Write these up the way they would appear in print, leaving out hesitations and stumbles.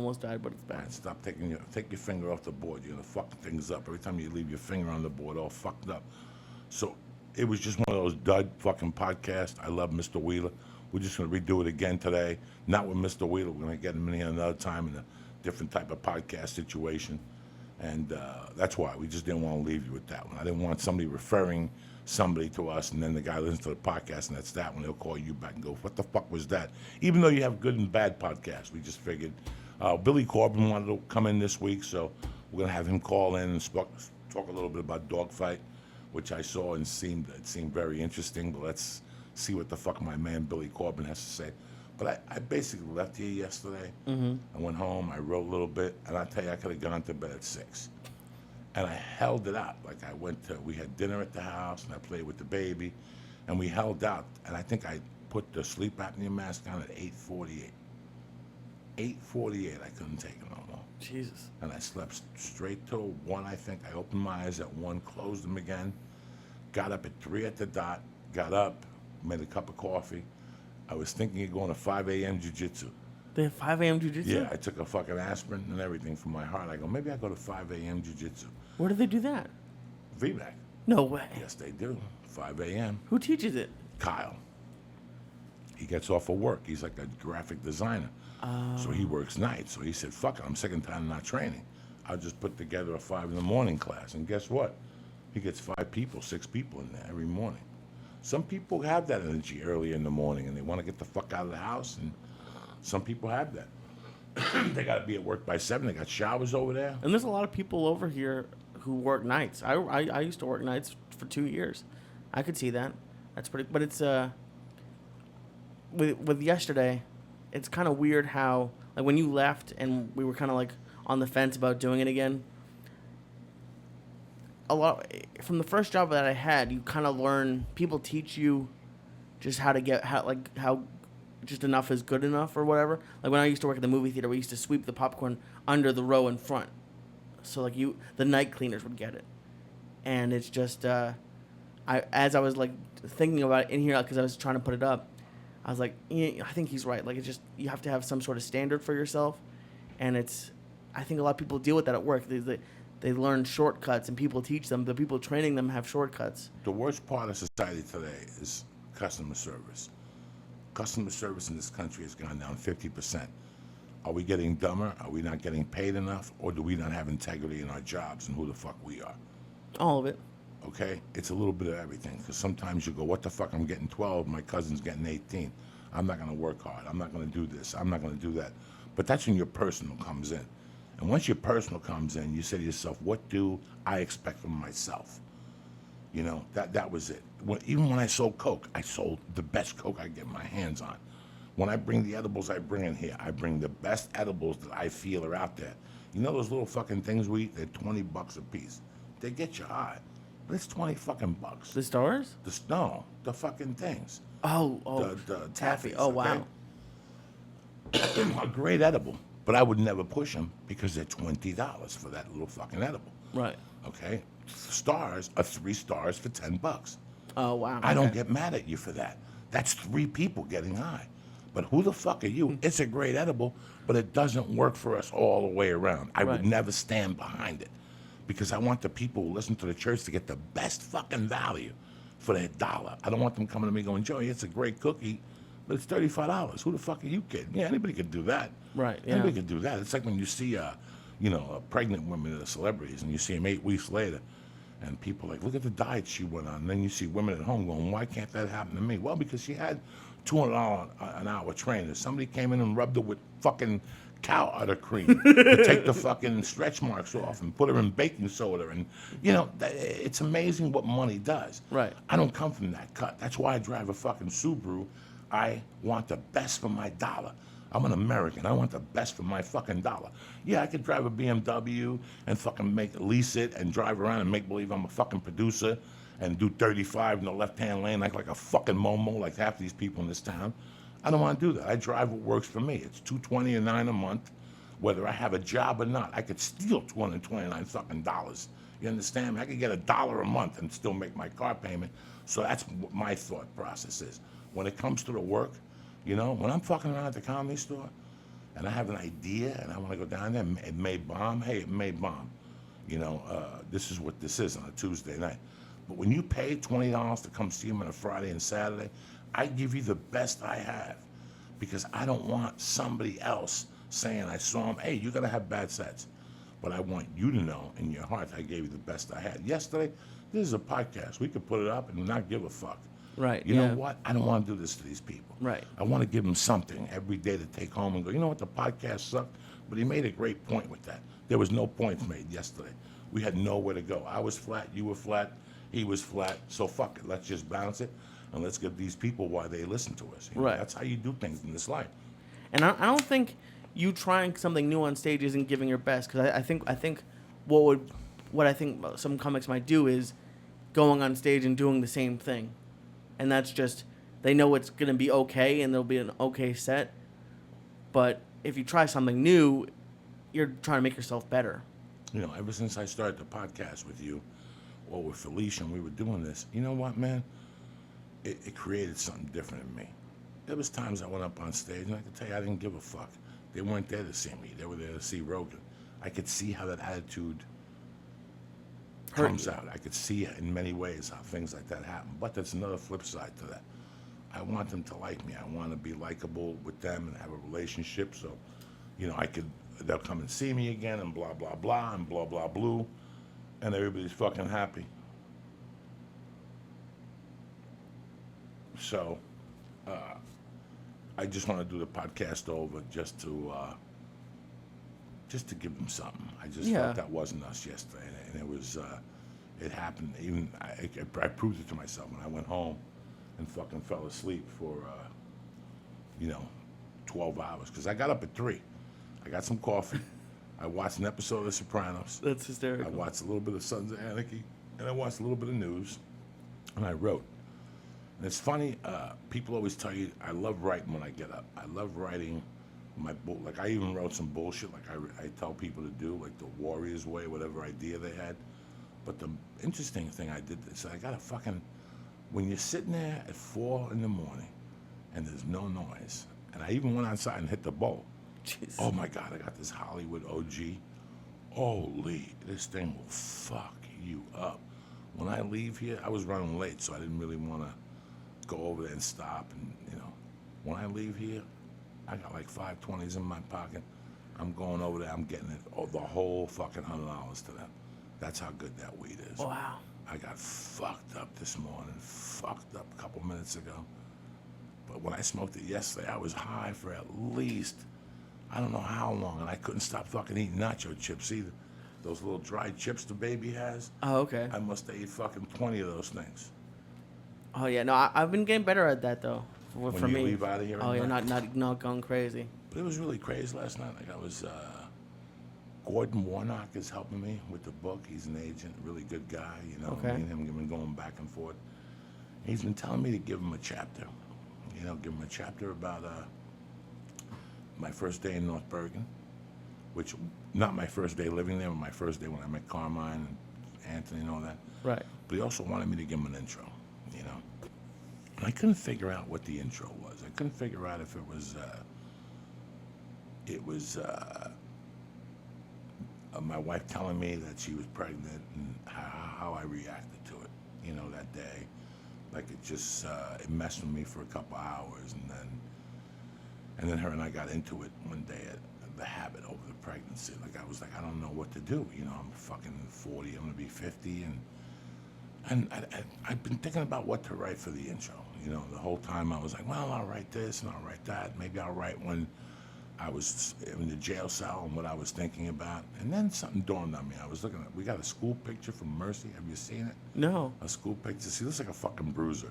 almost died, but it's bad. Man, stop take your finger off the board. You're gonna fuck things up. Every time you leave your finger on the board, all fucked up. So it was just one of those dud fucking podcasts. I love Mr. Wheeler. We're just gonna redo it again today. Not with Mr. Wheeler. We're gonna get him in here another time in a different type of podcast situation. And that's why we just didn't want to leave you with that one. I didn't want somebody referring somebody to us, and then the guy listens to the podcast, and that's that one. They'll call you back and go, what the fuck was that? Even though you have good and bad podcasts, we just figured. Billy Corben wanted to come in this week, so we're going to have him call in and talk a little bit about Dawg Fight, which I saw and it seemed very interesting, but let's see what the fuck my man Billy Corben has to say. But I basically left here yesterday. Mm-hmm. I went home, I wrote a little bit, and I tell you, I could have gone to bed at 6. And I held it out. Like we had dinner at the house, and I played with the baby, and we held out. And I think I put the sleep apnea mask on at 8:48. 8:48, I couldn't take it no more. Jesus. And I slept straight till 1, I think. I opened my eyes at 1, closed them again, got up at 3 at the dot, got up, made a cup of coffee. I was thinking of going to 5 a.m. jiu-jitsu. They have 5 a.m. jiu-jitsu? Yeah, I took a fucking aspirin and everything for my heart. I go, maybe I go to 5 a.m. jiu-jitsu. Where do they do that? VBAC. No way. Yes, they do. 5 a.m. Who teaches it? Kyle. He gets off of work. He's like a graphic designer. So he works nights. So he said, fuck it, I'm sick and tired of not training. I'll just put together a 5 in the morning class. And guess what? He gets 5 people, 6 people in there every morning. Some people have that energy early in the morning and they want to get the fuck out of the house. And some people have that. They got to be at work by 7. They got showers over there. And there's a lot of people over here who work nights. I used to work nights for 2 years. I could see that. That's pretty. But it's with yesterday, it's kind of weird how like when you left and we were kind of like on the fence about doing it again. From the first job that I had, you kind of learn. People teach you just how just enough is good enough or whatever. Like when I used to work at the movie theater, we used to sweep the popcorn under the row in front, so like the night cleaners would get it. And it's just as I was like thinking about it in here because I was trying to put it up, I was like, yeah, I think he's right. Like it's just you have to have some sort of standard for yourself, and I think a lot of people deal with that at work. They learn shortcuts, and people teach them. The people training them have shortcuts. The worst part of society today is customer service. Customer service in this country has gone down 50%. Are we getting dumber? Are we not getting paid enough? Or do we not have integrity in our jobs and who the fuck we are? All of it. Okay? It's a little bit of everything. Because sometimes you go, what the fuck? I'm getting 12. My cousin's getting 18. I'm not going to work hard. I'm not going to do this. I'm not going to do that. But that's when your personal comes in. And once your personal comes in, you say to yourself, what do I expect from myself? You know, that was it. Even when I sold Coke, I sold the best Coke I get my hands on. When I bring the edibles I bring in here, I bring the best edibles that I feel are out there. You know those little fucking things we eat? They're $20 a piece. They get you high. But it's 20 fucking bucks. The stars? No, the fucking things. Oh. The taffy. taffies, Oh, wow. Okay? A great edible. But I would never push them because they're $20 for that little fucking edible. Right. Okay? Stars are 3 stars for $10. Oh, wow. I don't get mad at you for that. That's 3 people getting high. But who the fuck are you? It's a great edible, but it doesn't work for us all the way around. I would never stand behind it because I want the people who listen to the church to get the best fucking value for their dollar. I don't want them coming to me going, Joey, it's a great cookie, but it's $35. Who the fuck are you kidding? Yeah, anybody could do that. Right, yeah. Anybody could do that. It's like when you see, pregnant women that are celebrities, and you see them 8 weeks later, and people are like, look at the diet she went on. And then you see women at home going, why can't that happen to me? Well, because she had $200 an hour trainers. Somebody came in and rubbed her with fucking cow udder cream to take the fucking stretch marks off and put her in baking soda. And, it's amazing what money does. Right. I don't come from that cut. That's why I drive a fucking Subaru. I want the best for my dollar. I'm an American. I want the best for my fucking dollar. Yeah, I could drive a BMW and fucking lease it and drive around and make believe I'm a fucking producer and do 35 in the left-hand lane like a fucking Momo, like half these people in this town. I don't want to do that. I drive what works for me. It's $229 a month, whether I have a job or not. I could steal $229 fucking dollars. You understand me? I could get $1 a month and still make my car payment. So that's what my thought process is. When it comes to the work, when I'm fucking around at the comedy store, and I have an idea and I want to go down there, it may bomb. Hey, it may bomb. This is what this is on a Tuesday night. But when you pay $20 to come see him on a Friday and Saturday, I give you the best I have, because I don't want somebody else saying I saw him. Hey, you're gonna have bad sets, but I want you to know in your heart I gave you the best I had. Yesterday, this is a podcast. We could put it up and not give a fuck. Right. You know what? I don't want to do this to these people. Right. I want to give them something every day to take home and go, you know what, the podcast sucked, but he made a great point with that. There was no points made yesterday. We had nowhere to go. I was flat, you were flat, he was flat, so fuck it. Let's just bounce it, and let's give these people why they listen to us. Right. That's how you do things in this life. And I don't think you trying something new on stage isn't giving your best, because I think what I think some comics might do is going on stage and doing the same thing, and that's just, they know it's gonna be okay and there'll be an okay set, but if you try something new, you're trying to make yourself better. Ever since I started the podcast with you, or with Felicia, and we were doing this, you know what, man? It created something different in me. There was times I went up on stage, and I could tell you I didn't give a fuck. They weren't there to see me. They were there to see Rogan. I could see how that attitude comes out. I could see in many ways how things like that happen. But there's another flip side to that. I want them to like me. I want to be likable with them and have a relationship. So, they'll come and see me again and blah, blah, blah, and blah, blah, blue. And everybody's fucking happy. So, I just want to do the podcast over just to give them something. I just felt that wasn't us yesterday, and it was, it happened. Even I proved it to myself when I went home and fucking fell asleep for, 12 hours, because I got up at 3. I got some coffee. I watched an episode of The Sopranos. That's hysterical. I watched a little bit of Sons of Anarchy, and I watched a little bit of news, and I wrote. And it's funny, people always tell you, I love writing when I get up. I love writing my book. Like, I even wrote some bullshit, like I tell people to do, like the Warriors way, whatever idea they had. But the interesting thing I did is I got a fucking, when you're sitting there at 4 in the morning, and there's no noise, and I even went outside and hit the bowl. Jesus. Oh my God, I got this Hollywood OG. Holy, this thing will fuck you up. When I leave here, I was running late, so I didn't really want to go over there and stop. And, when I leave here, I got like 520s in my pocket. I'm going over there, I'm getting it, the whole fucking $100 to them. That's how good that weed is. Wow. I got fucked up this morning, fucked up a couple minutes ago. But when I smoked it yesterday, I was high for at least, I don't know how long, and I couldn't stop fucking eating nacho chips either. Those little dried chips the baby has. Oh, okay. I must have ate fucking 20 of those things. Oh yeah, no, I've been getting better at that though. For When you me. leave out of here. Oh yeah, at night. not going crazy. But it was really crazy last night. Like I was, Gordon Warnock is helping me with the book. He's an agent, really good guy. Okay. Me and him have been going back and forth. He's been telling me to give him a chapter. Give him a chapter about my first day in North Bergen, which, not my first day living there, but my first day when I met Carmine and Anthony and all that. Right. But he also wanted me to give him an intro, And I couldn't figure out what the intro was. I couldn't figure out if it was my wife telling me that she was pregnant and how I reacted to it, that day. Like it just, it messed with me for a couple hours, and then her and I got into it one day at the habit over the pregnancy. Like I was like, I don't know what to do. I'm fucking 40, I'm gonna be 50, and I've been thinking about what to write for the intro. The whole time I was like, well, I'll write this and I'll write that. Maybe I'll write when I was in the jail cell and what I was thinking about. And then something dawned on me. I was looking at, we got a school picture from Mercy. Have you seen it? No. A school picture. She looks like a fucking bruiser.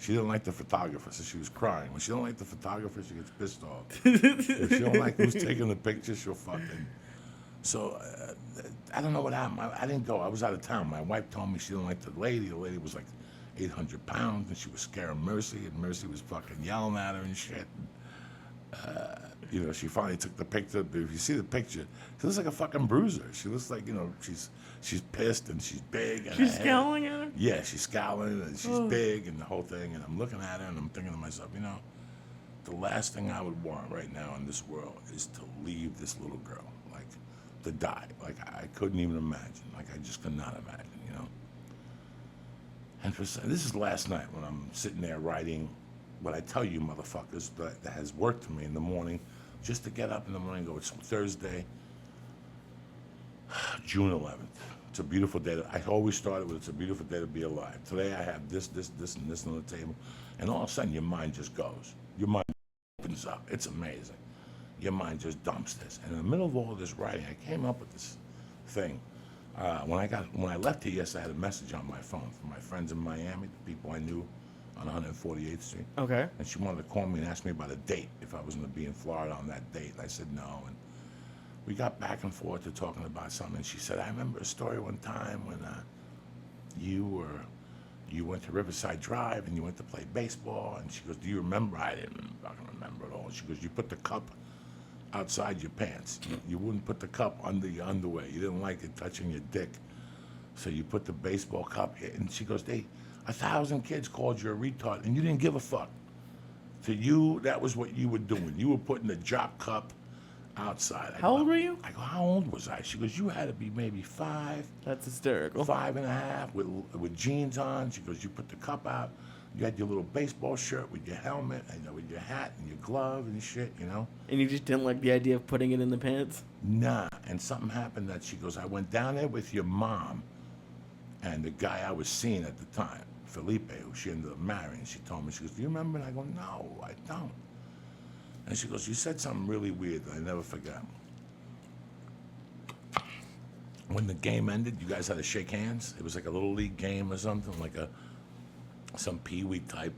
She didn't like the photographer, so she was crying. When she don't like the photographer, she gets pissed off. If she don't like who's taking the picture, she'll fucking. So, I don't know what happened. I didn't go. I was out of town. My wife told me she didn't like the lady. The lady was like 800 pounds, and she was scaring Mercy, and Mercy was fucking yelling at her and shit. She finally took the picture. But if you see the picture, she looks like a fucking bruiser. She looks like, she's pissed and she's big. And She's scowling at her? Yeah, she's scowling and she's big and the whole thing. And I'm looking at her and I'm thinking to myself, the last thing I would want right now in this world is to leave this little girl, like to die. Like I couldn't even imagine. Like I just could not imagine, you know. And this is last night when I'm sitting there writing what I tell you motherfuckers that has worked for me in the morning, just to get up in the morning and go, it's Thursday, June 11th. It's a beautiful day. I always started with, it's a beautiful day to be alive. Today I have this, and this on the table. And all of a sudden your mind just goes. Your mind opens up. It's amazing. Your mind just dumps this. And in the middle of all this writing, I came up with this thing. When I left here yesterday, I had a message on my phone from my friends in Miami, the people I knew on 148th Street. Okay. And she wanted to call me and ask me about a date, if I was going to be in Florida on that date. I said no. And we got back and forth to talking about something. And she said, I remember a story one time when you went to Riverside Drive and you went to play baseball. And she goes, do you remember? I didn't fucking remember at all. She goes, you put the cup outside your pants. You wouldn't put the cup under your underwear. You didn't like it touching your dick. So you put the baseball cup here. And she goes, 1,000 kids called you a retard and you didn't give a fuck. To you, that was what you were doing. You were putting the drop cup outside. How old were you? I go, how old was I? She goes, you had to be maybe 5. That's hysterical. 5.5 with jeans on. She goes, you put the cup out. You had your little baseball shirt with your helmet and with your hat and your glove and shit, you know? And you just didn't like the idea of putting it in the pants? Nah. And something happened that she goes, I went down there with your mom and the guy I was seeing at the time, Felipe, who she ended up marrying. She told me, she goes, do you remember? And I go, no, I don't. And she goes, you said something really weird that I never forgot. When the game ended, you guys had to shake hands. It was like a little league game or something, like some peewee type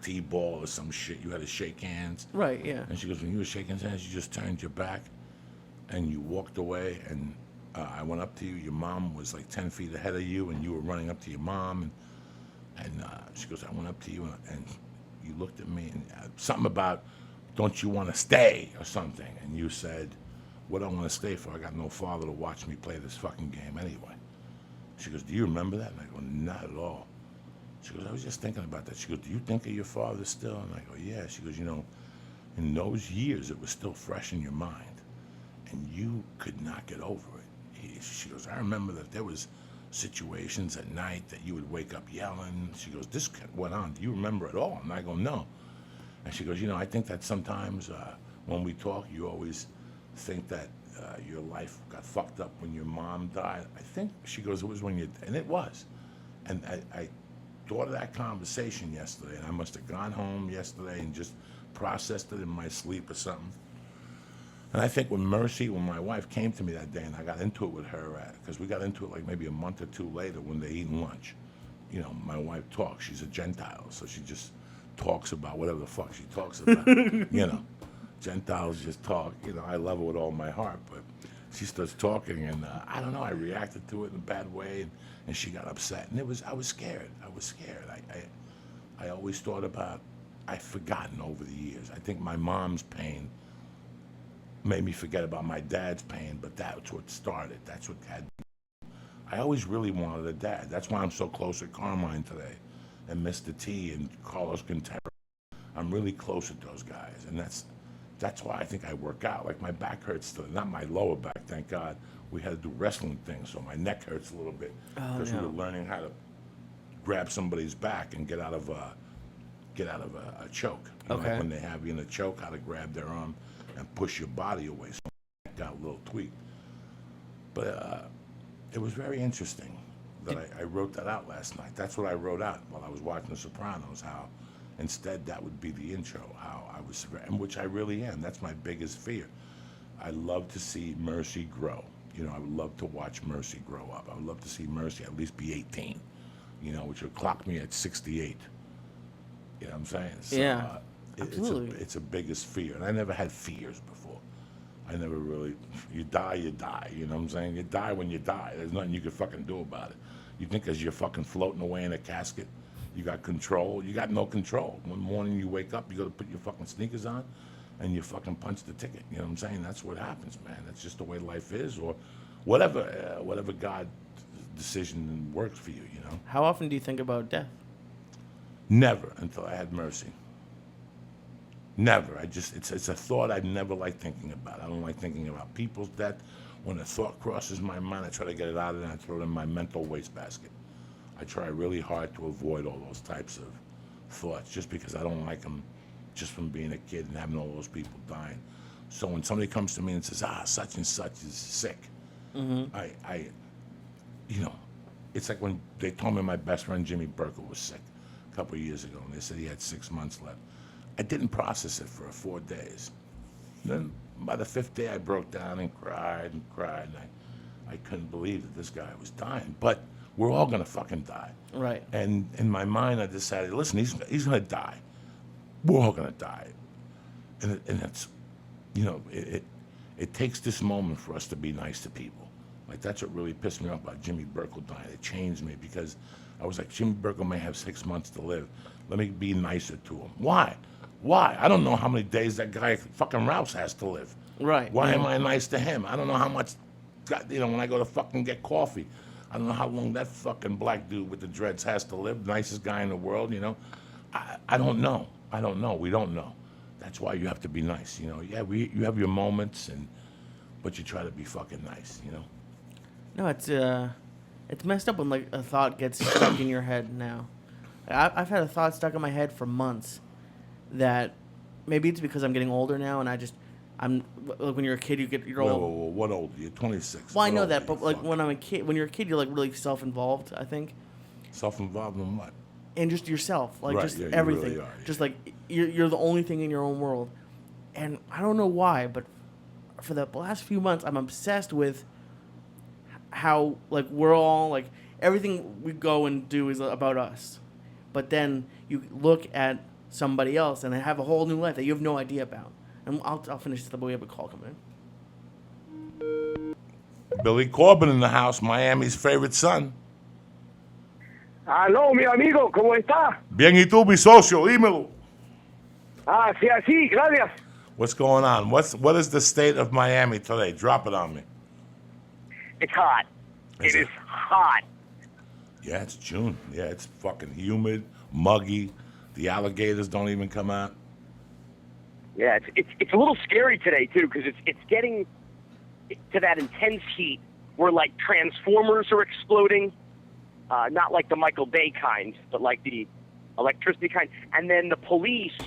t-ball or some shit. You had to shake hands. Right, yeah. And she goes, when you were shaking hands, you just turned your back and you walked away. And I went up to you. Your mom was like 10 feet ahead of you, and you were running up to your mom. And she goes, I went up to you, and you looked at me, and something about, don't you want to stay or something? And you said, what do I want to stay for? I got no father to watch me play this fucking game anyway. She goes, do you remember that? And I go, not at all. She goes, I was just thinking about that. She goes, do you think of your father still? And I go, yeah. She goes, you know, in those years, it was still fresh in your mind, and you could not get over it. She goes, I remember that there was situations at night that you would wake up yelling. She goes, this went on. Do you remember it all? And I go, no. And she goes, you know, I think that sometimes when we talk, you always think that your life got fucked up when your mom died. I think, she goes, it was when you, and it was. And I thought of that conversation yesterday, and I must have gone home yesterday and just processed it in my sleep or something. And I think when my wife came to me that day, and I got into it with her, because we got into it like maybe a month or two later when they eating lunch. You know, my wife talks. She's a Gentile, so she just talks about whatever the fuck she talks about. You know, Gentiles just talk. You know, I love her with all my heart, but she starts talking, and I don't know. I reacted to it in a bad way, and she got upset, and I was scared. I always thought about. I've forgotten over the years. I think my mom's pain made me forget about my dad's pain, but that's what started. That's what had. I always really wanted a dad. That's why I'm so close with Carmine today, and Mr. T and Carlos Quintero. I'm really close with those guys, and that's why I think I work out. Like my back hurts still, not my lower back, thank God. We had to do wrestling things, so my neck hurts a little bit because we were learning how to grab somebody's back and get out of a choke. You know, like when they have you in a choke, how to grab their arm and push your body away. So I got a little tweak. But it was very interesting that I wrote that out last night. That's what I wrote out while I was watching The Sopranos, how instead that would be the intro, how I was, and which I really am. That's my biggest fear. I love to see Mercy grow. You know, I would love to watch Mercy grow up. I would love to see Mercy at least be 18, you know, which would clock me at 68. You know what I'm saying? So, yeah. Absolutely. It's a biggest fear. And I never had fears before. I never really, you die, you die. You know what I'm saying? You die when you die. There's nothing you can fucking do about it. You think as you're fucking floating away in a casket, you got control. You got no control. One morning you wake up, you got to put your fucking sneakers on, and you fucking punch the ticket. You know what I'm saying? That's what happens, man. That's just the way life is, or whatever God's decision works for you, you know? How often do you think about death? Never until I had Mercy. Never. It's a thought I never like thinking about. I don't like thinking about people's death. When a thought crosses my mind, I try to get it out of there and I throw it in my mental wastebasket. I try really hard to avoid all those types of thoughts just because I don't like them just from being a kid and having all those people dying. So when somebody comes to me and says, such and such is sick, it's like when they told me my best friend Jimmy Burkle was sick a couple of years ago and they said he had 6 months left. I didn't process it for 4 days. Then by the 5th day, I broke down and cried and cried. And I couldn't believe that this guy was dying. But we're all going to fucking die. Right. And in my mind, I decided, listen, he's going to die. We're all going to die. And it's, it takes this moment for us to be nice to people. Like, that's what really pissed me off about Jimmy Burkle dying. It changed me because I was like, Jimmy Burkle may have 6 months to live. Let me be nicer to him. Why? I don't know how many days that guy fucking Rouse has to live. Right. Why am I nice to him? I don't know how much, when I go to fucking get coffee, I don't know how long that fucking black dude with the dreads has to live, nicest guy in the world, I don't know. We don't know. That's why you have to be nice, Yeah, you have your moments, but you try to be fucking nice, No, it's messed up when like a thought gets stuck in your head now. I've had a thought stuck in my head for months that maybe it's because I'm getting older now and I'm like when you're a kid you're Whoa, old. what old? You're 26. Well, I What know old that, are but you? like Fuck. when you're a kid, you're like really self-involved, I think. Self-involved in what? And just yourself, like Right, just yeah, you everything. really are, yeah. Just like you're the only thing in your own world. And I don't know why, but for the last few months I'm obsessed with how like we're all like everything we go and do is about us. But then you look at somebody else and they have a whole new life that you have no idea about. And I'll finish this, but we have a call coming in. Billy Corben in the house, Miami's favorite son. Aló, mi amigo, ¿cómo está? Bien, y tú, mi socio, dímelo. Sí, así, gracias. What's going on? What is the state of Miami today? Drop it on me. It's hot. Is It it? is hot. Yeah, it's June. Yeah, it's fucking humid, muggy. The alligators don't even come out. Yeah, it's a little scary today too because it's getting to that intense heat where like transformers are exploding, not like the Michael Bay kind, but like the electricity kind. And then the police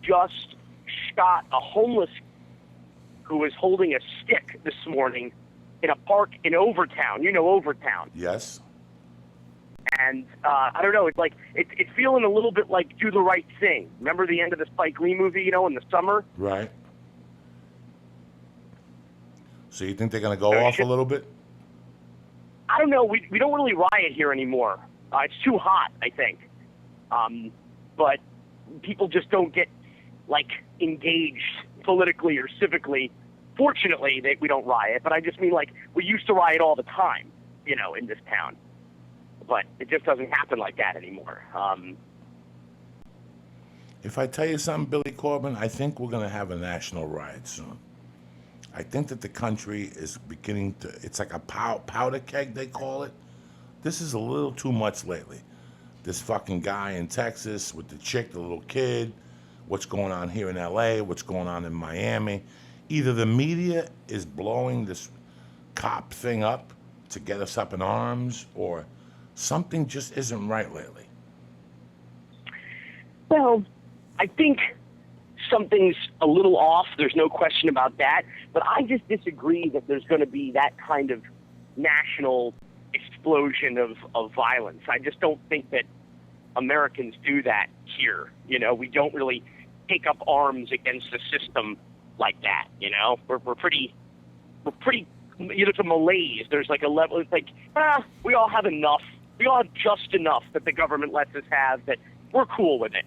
just shot a homeless who was holding a stick this morning in a park in Overtown. You know Overtown. Yes. And I don't know, it's like it's feeling a little bit like Do the Right Thing. Remember the end of the Spike Lee movie, in the summer? Right. So you think they're going to go off a little bit? I don't know. We don't really riot here anymore. It's too hot, I think. But people just don't get like engaged politically or civically. Fortunately, we don't riot, but I just mean like we used to riot all the time, in this town. But it just doesn't happen like that anymore. If I tell you something, Billy Corben, I think we're going to have a national riot soon. I think that the country is beginning to, it's like a powder keg, they call it. This is a little too much lately. This fucking guy in Texas with the chick, the little kid, what's going on here in LA, what's going on in Miami. Either the media is blowing this cop thing up to get us up in arms, or something just isn't right lately. Well, I think something's a little off. There's no question about that. But I just disagree that there's going to be that kind of national explosion of violence. I just don't think that Americans do that here. We don't really take up arms against the system like that. We're pretty. There's a malaise. There's like a level. It's like we all have enough. We all have just enough that the government lets us have that we're cool with it.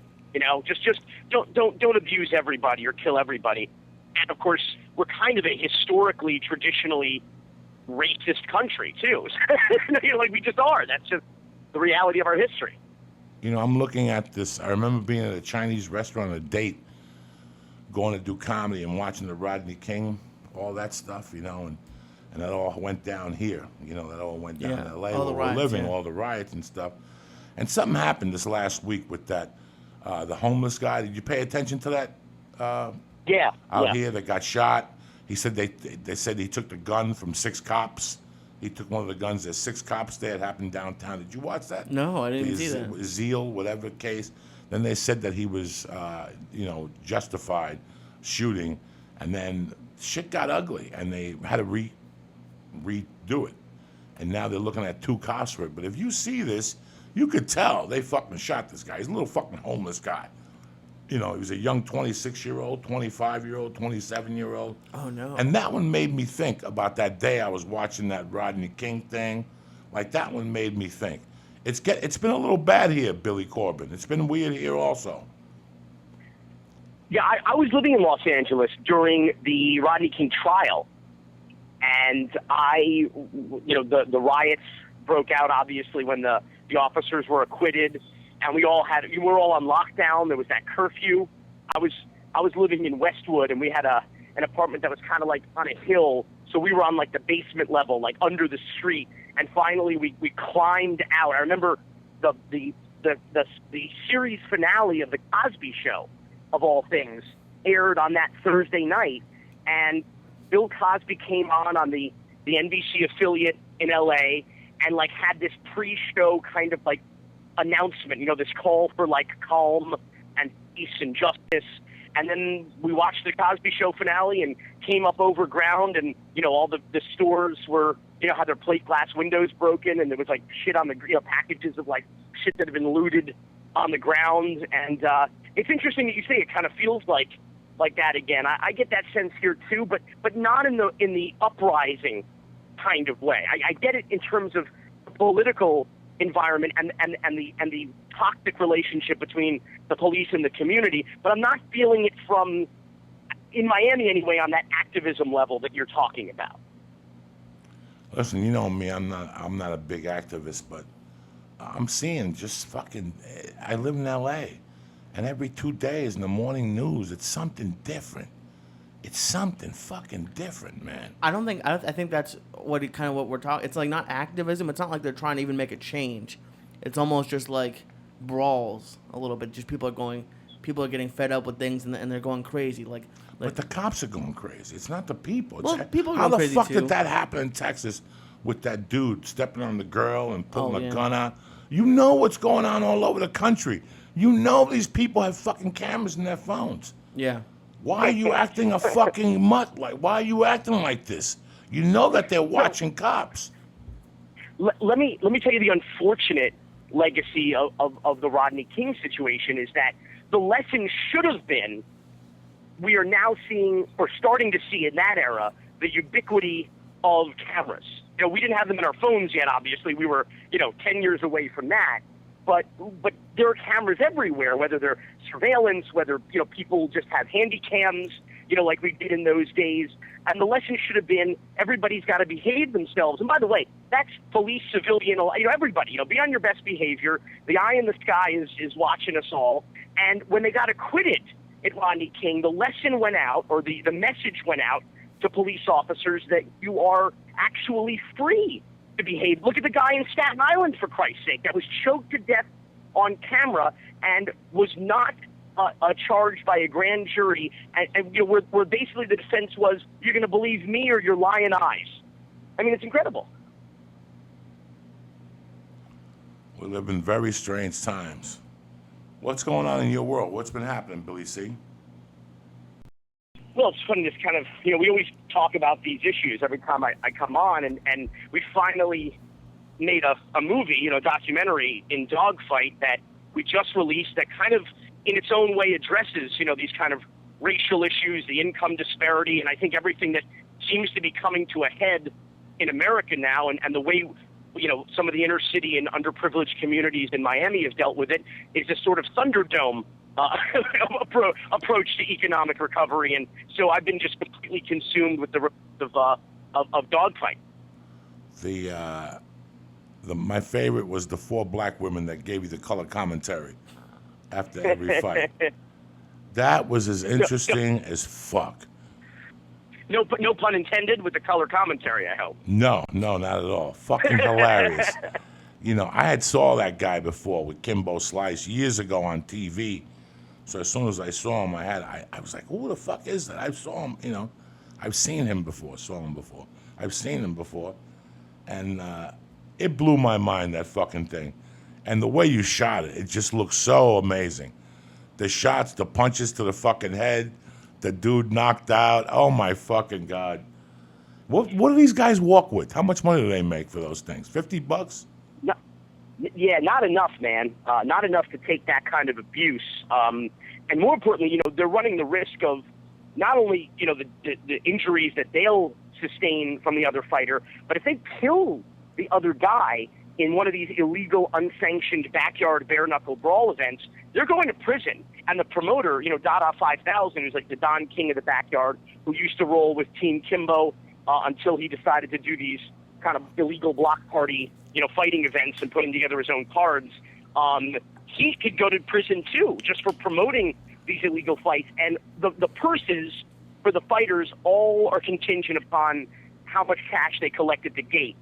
Just don't abuse everybody or kill everybody. And of course, we're kind of a historically, traditionally racist country too. Like we just are. That's just the reality of our history. I'm looking at this. I remember being at a Chinese restaurant on a date, going to do comedy and watching the Rodney King, all that stuff, and that all went down here. That all went down in L.A. all the where we're riots, living, yeah. all the riots and stuff. And something happened this last week with that, the homeless guy. Did you pay attention to that? Yeah. out here that got shot. He said they said he took the gun from 6 cops. He took one of the guns. There's 6 cops there. It happened downtown. Did you watch that? No, I didn't see that. Zeal, whatever case. Then they said that he was, justified shooting, and then shit got ugly, and they had to redo it. And now they're looking at 2 cops for it. But if you see this, you could tell they fucking shot this guy. He's a little fucking homeless guy. He was a young 26-year-old, 25-year-old, 27-year-old. Oh, no. And that one made me think about that day I was watching that Rodney King thing. Like, that one made me think. It's been a little bad here, Billy Corben. It's been weird here also. Yeah, I was living in Los Angeles during the Rodney King trial. And the riots broke out, obviously, when the officers were acquitted. And we were all on lockdown. There was that curfew. I was living in Westwood, and we had an apartment that was kind of like on a hill. So we were on like the basement level, like under the street. And finally, we climbed out. I remember the series finale of the Cosby Show, of all things, aired on that Thursday night, and Bill Cosby came on the NBC affiliate in L.A. and like had this pre-show kind of like announcement, this call for like calm and peace and justice. And then we watched the Cosby Show finale and came up over ground, and all the stores were had their plate glass windows broken, and there was like shit on the packages of like shit that had been looted on the ground. And it's interesting that you say it kind of feels like that again. I get that sense here too, but not in the uprising kind of way. I get it in terms of the political environment and the toxic relationship between the police and the community, but I'm not feeling it from, in Miami anyway, on that activism level that you're talking about. Listen, you know me, I'm not a big activist, but I'm seeing just fucking. I live in L.A., and every 2 days in the morning news, it's something different. It's something fucking different, man. I think that's what we're talking. It's like not activism. It's not like they're trying to even make a change. It's almost just like brawls a little bit. Just people are getting fed up with things and they're going crazy. But the cops are going crazy. It's not the people. People are how going the crazy fuck too. did that happen in Texas with that dude stepping on the girl and pulling yeah. a gun out? You know what's going on all over the country. You know these people have fucking cameras in their phones. Yeah. Why are you acting a fucking mutt? Why are you acting like this? You know that they're watching cops. Let me tell you the unfortunate legacy of the Rodney King situation is that the lesson should have been, we are now seeing, or starting to see in that era, the ubiquity of cameras. We didn't have them in our phones yet, obviously. We were, 10 years away from that. But there are cameras everywhere, whether they're surveillance, whether, people just have handy cams, like we did in those days. And the lesson should have been everybody's got to behave themselves. And by the way, that's police, civilian, everybody, be on your best behavior. The eye in the sky is watching us all. And when they got acquitted at Rodney King, the lesson went out, or the message went out to police officers that you are actually free to behave. Look at the guy in Staten Island, for Christ's sake, that was choked to death on camera and was not charged by a grand jury. And where basically the defense was, you're going to believe me or your lying eyes. I mean, it's incredible. We live in very strange times. What's going on in your world? What's been happening, Billy C? Well, it's funny, this kind of, we always talk about these issues every time I come on, and we finally made a movie, a documentary in Dawg Fight that we just released that kind of, in its own way, addresses, these kind of racial issues, the income disparity, and I think everything that seems to be coming to a head in America now, and the way, some of the inner city and underprivileged communities in Miami have dealt with it is this sort of Thunderdome approach to economic recovery, and so I've been just completely consumed with the of Dawg Fight. My favorite was the 4 black women that gave you the color commentary after every fight. That was as interesting as fuck. No pun intended with the color commentary, I hope. No, not at all. Fucking hilarious. I had saw that guy before with Kimbo Slice years ago on TV. So as soon as I saw him, I was like, who the fuck is that? I saw him, I've seen him before, I've seen him before. And it blew my mind, that fucking thing. And the way you shot it, it just looked so amazing. The shots, the punches to the fucking head, the dude knocked out. Oh my fucking God. What do these guys walk with? How much money do they make for those things? $50? No, yeah, not enough, man. Not enough to take that kind of abuse. And more importantly, they're running the risk of not only, the injuries that they'll sustain from the other fighter, but if they kill the other guy in one of these illegal, unsanctioned backyard bare-knuckle brawl events, they're going to prison. And the promoter, Dawg 5000, who's like the Don King of the backyard, who used to roll with Team Kimbo until he decided to do these kind of illegal block party, fighting events and putting together his own cards, he could go to prison too, just for promoting these illegal fights. And the purses for the fighters all are contingent upon how much cash they collect at the gate.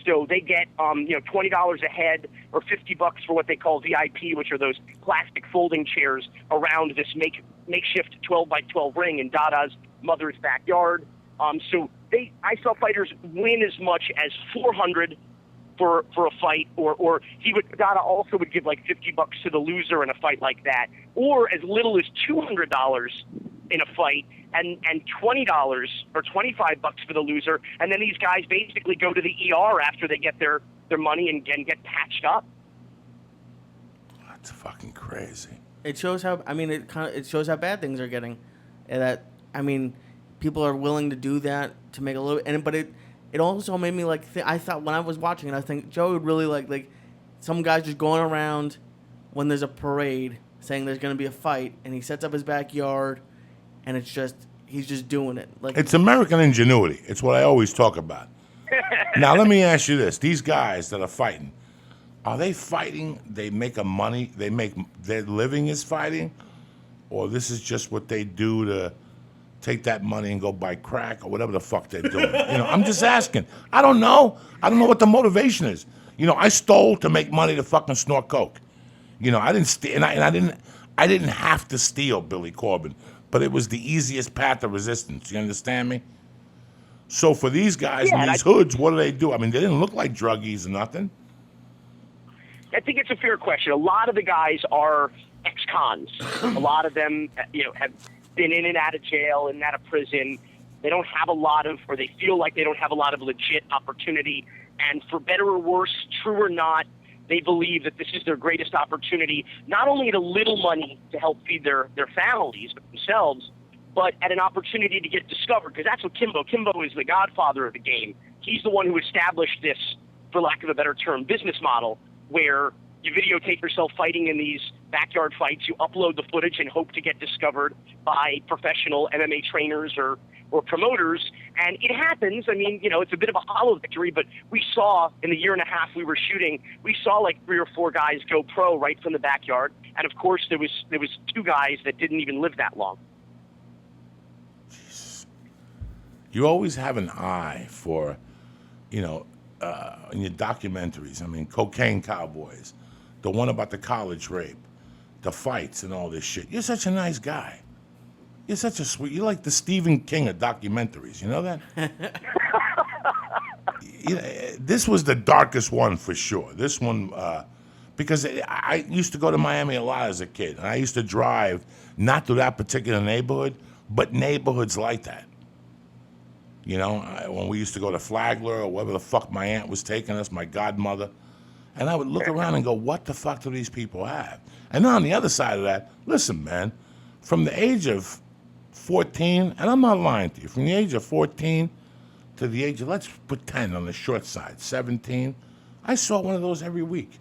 So they get, $20 a head or $50 for what they call VIP, which are those plastic folding chairs around this makeshift 12 by 12 ring in Dada's mother's backyard. So I saw fighters win as much as $400 for a fight, or Dada also would give like $50 to the loser in a fight like that, or as little as $200 in a fight, and $20 or $25 for the loser, and then these guys basically go to the ER after they get their money and get patched up. That's fucking crazy. It shows how it shows how bad things are getting, and that people are willing to do that to make a little. But it also made me I thought when I was watching it, I think Joe would really like some guys just going around when there's a parade saying there's going to be a fight, and he sets up his backyard, and he's just doing it. It's American ingenuity. It's what I always talk about. Now let me ask you this: these guys that are fighting, are they fighting? They make a money. Their living is fighting, or this is just what they do to take that money and go buy crack or whatever the fuck they're doing. I'm just asking. I don't know. I don't know what the motivation is. I stole to make money to fucking snort coke. I didn't steal, and I didn't have to steal, Billy Corben, but it was the easiest path of resistance. You understand me? So for these guys in these hoods, what do? They didn't look like druggies or nothing. I think it's a fair question. A lot of the guys are ex-cons. A lot of them, have been in and out of jail and out of prison. They don't have a lot of, or they feel like they don't have a lot of legit opportunity. And for better or worse, true or not, they believe that this is their greatest opportunity, not only at a little money to help feed their families, but themselves, but at an opportunity to get discovered, because that's what Kimbo is the godfather of the game. He's the one who established this, for lack of a better term, business model, where you videotape yourself fighting in these backyard fights, you upload the footage and hope to get discovered by professional MMA trainers or promoters, and it happens. It's a bit of a hollow victory, but we saw in the year and a half we were shooting, we saw like 3 or 4 guys go pro right from the backyard, and of course there was 2 guys that didn't even live that long. Jesus. You always have an eye for, in your documentaries. Cocaine Cowboys, the one about the college rape, the fights and all this shit. You're such a nice guy. You're such a sweet. You're like the Stephen King of documentaries. You know that? This was the darkest one for sure. This one, because I used to go to Miami a lot as a kid, and I used to drive not through that particular neighborhood, but neighborhoods like that. When we used to go to Flagler or wherever the fuck my aunt was taking us, my godmother, and I would look around and go, what the fuck do these people have? And then on the other side of that, listen, man, from the age of 14, and I'm not lying to you, from the age of 14 to the age of, let's pretend on the short side, 17, I saw one of those every week.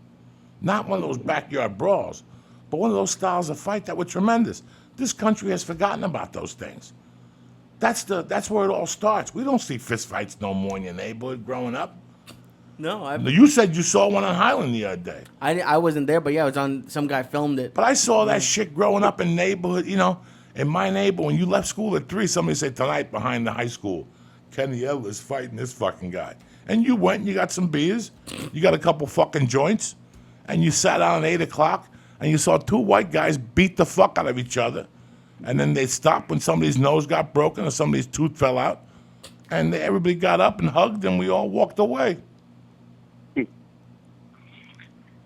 Not one of those backyard brawls, but one of those styles of fight that were tremendous. This country has forgotten about those things. That's where it all starts. We don't see fist fights no more in your neighborhood growing up. No, you said you saw one on Highland the other day. I wasn't there, but yeah, it was on. Some guy filmed it. But I saw that shit growing up in neighborhood. In my neighborhood, when you left school at 3, somebody said tonight behind the high school, Kenny Eller's fighting this fucking guy, and you went and you got some beers, you got a couple fucking joints, and you sat down at 8 o'clock, and you saw two white guys beat the fuck out of each other, and then they stopped when somebody's nose got broken or somebody's tooth fell out, and everybody got up and hugged, and we all walked away.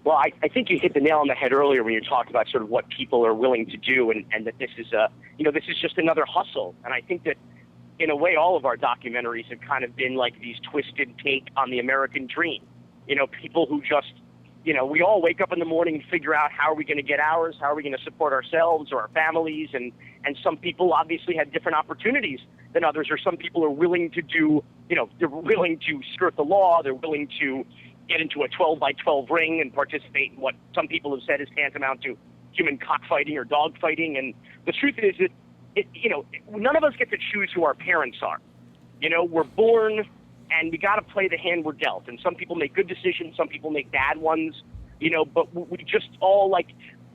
Well, I think you hit the nail on the head earlier when you talked about sort of what people are willing to do, and that this is this is just another hustle. And I think that, in a way, all of our documentaries have kind of been like these twisted take on the American dream. People who just, we all wake up in the morning and figure out how are we going to get ours, how are we going to support ourselves or our families, and some people obviously have different opportunities than others, or some people are willing to do, they're willing to skirt the law, they're willing to get into a 12-by-12 ring and participate in what some people have said is tantamount to human cockfighting or dog fighting. And the truth is that, none of us get to choose who our parents are. We're born, and we got to play the hand we're dealt. And some people make good decisions, some people make bad ones, but we just all, like,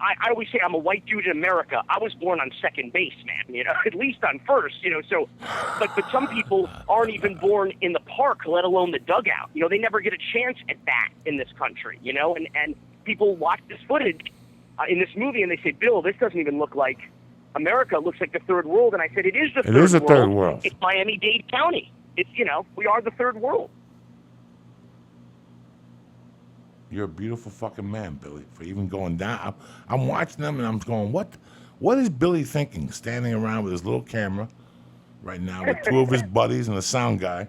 I always say I'm a white dude in America. I was born on second base, man, at least on first, so, but some people aren't even born in the park, let alone the dugout. They never get a chance at bat in this country, and people watch this footage in this movie and they say, Bill, this doesn't even look like America. It looks like the third world. And I said, it is the third world. It is the third world. It's Miami-Dade County. It's, we are the third world. You're a beautiful fucking man, Billy, for even going down. I'm watching them and I'm going, what is Billy thinking, standing around with his little camera right now with two of his buddies and a sound guy,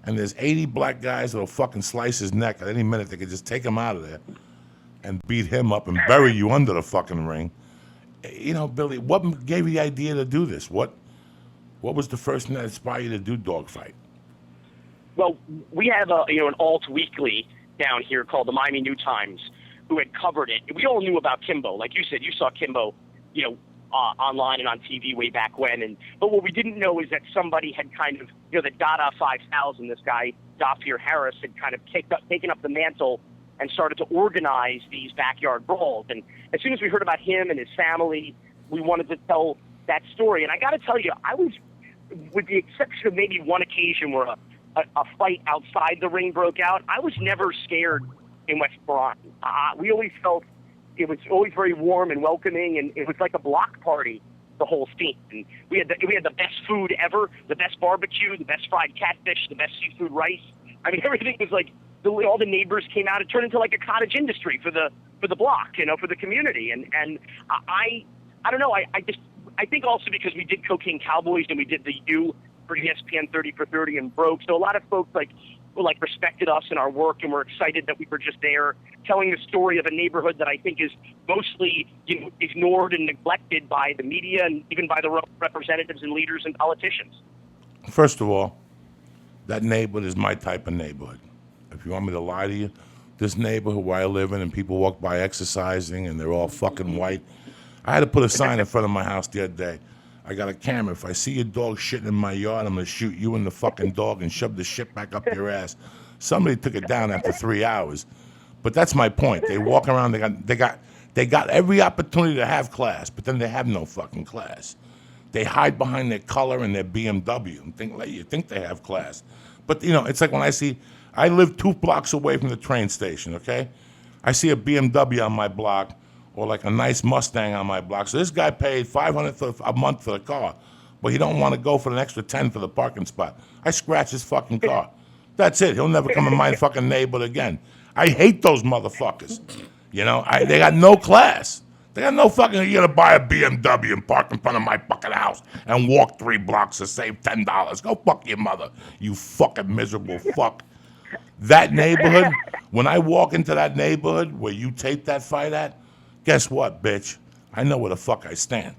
and there's 80 black guys that'll fucking slice his neck at any minute. They could just take him out of there and beat him up and bury you under the fucking ring. Billy, what gave you the idea to do this? What was the first thing that inspired you to do Dawg Fight? Well, we have an alt weekly down here called the Miami New Times, who had covered it. We all knew about Kimbo. Like you said, you saw Kimbo, online and on TV way back when. But what we didn't know is that somebody had kind of, the Dada 5000, this guy, Dafir Harris, had kind of taken up the mantle and started to organize these backyard brawls. And as soon as we heard about him and his family, we wanted to tell that story. And I got to tell you, I was, with the exception of maybe one occasion where a fight outside the ring broke out, I was never scared in West Bronx. We always felt it was always very warm and welcoming, and it was like a block party, the whole scene. And we had the best food ever, the best barbecue, the best fried catfish, the best seafood rice. I mean, everything was like, all the neighbors came out. It turned into like a cottage industry for the block, for the community. And I don't know. I think also because we did Cocaine Cowboys and we did the U for ESPN 30 for 30 and broke. So a lot of folks respected us and our work, and were excited that we were just there telling the story of a neighborhood that I think is mostly ignored and neglected by the media and even by the representatives and leaders and politicians. First of all, that neighborhood is my type of neighborhood. If you want me to lie to you, this neighborhood where I live in and people walk by exercising and they're all fucking white. I had to put a sign in front of my house the other day. I got a camera. If I see your dog shitting in my yard, I'm going to shoot you and the fucking dog and shove the shit back up your ass. Somebody took it down after 3 hours. But that's my point. They walk around, they got every opportunity to have class, but then they have no fucking class. They hide behind their color and their BMW and you think they have class. But, it's like when I live 2 blocks away from the train station, okay? I see a BMW on my block or like a nice Mustang on my block. So this guy paid $500 a month for the car, but he don't want to go for an extra $10 for the parking spot. I scratch his fucking car. That's it. He'll never come in my fucking neighborhood again. I hate those motherfuckers. They got no class. They got no fucking, you gotta buy a BMW and park in front of my fucking house and walk 3 blocks to save $10. Go fuck your mother, you fucking miserable fuck. That neighborhood, when I walk into that neighborhood where you taped that fight at, guess what, bitch? I know where the fuck I stand.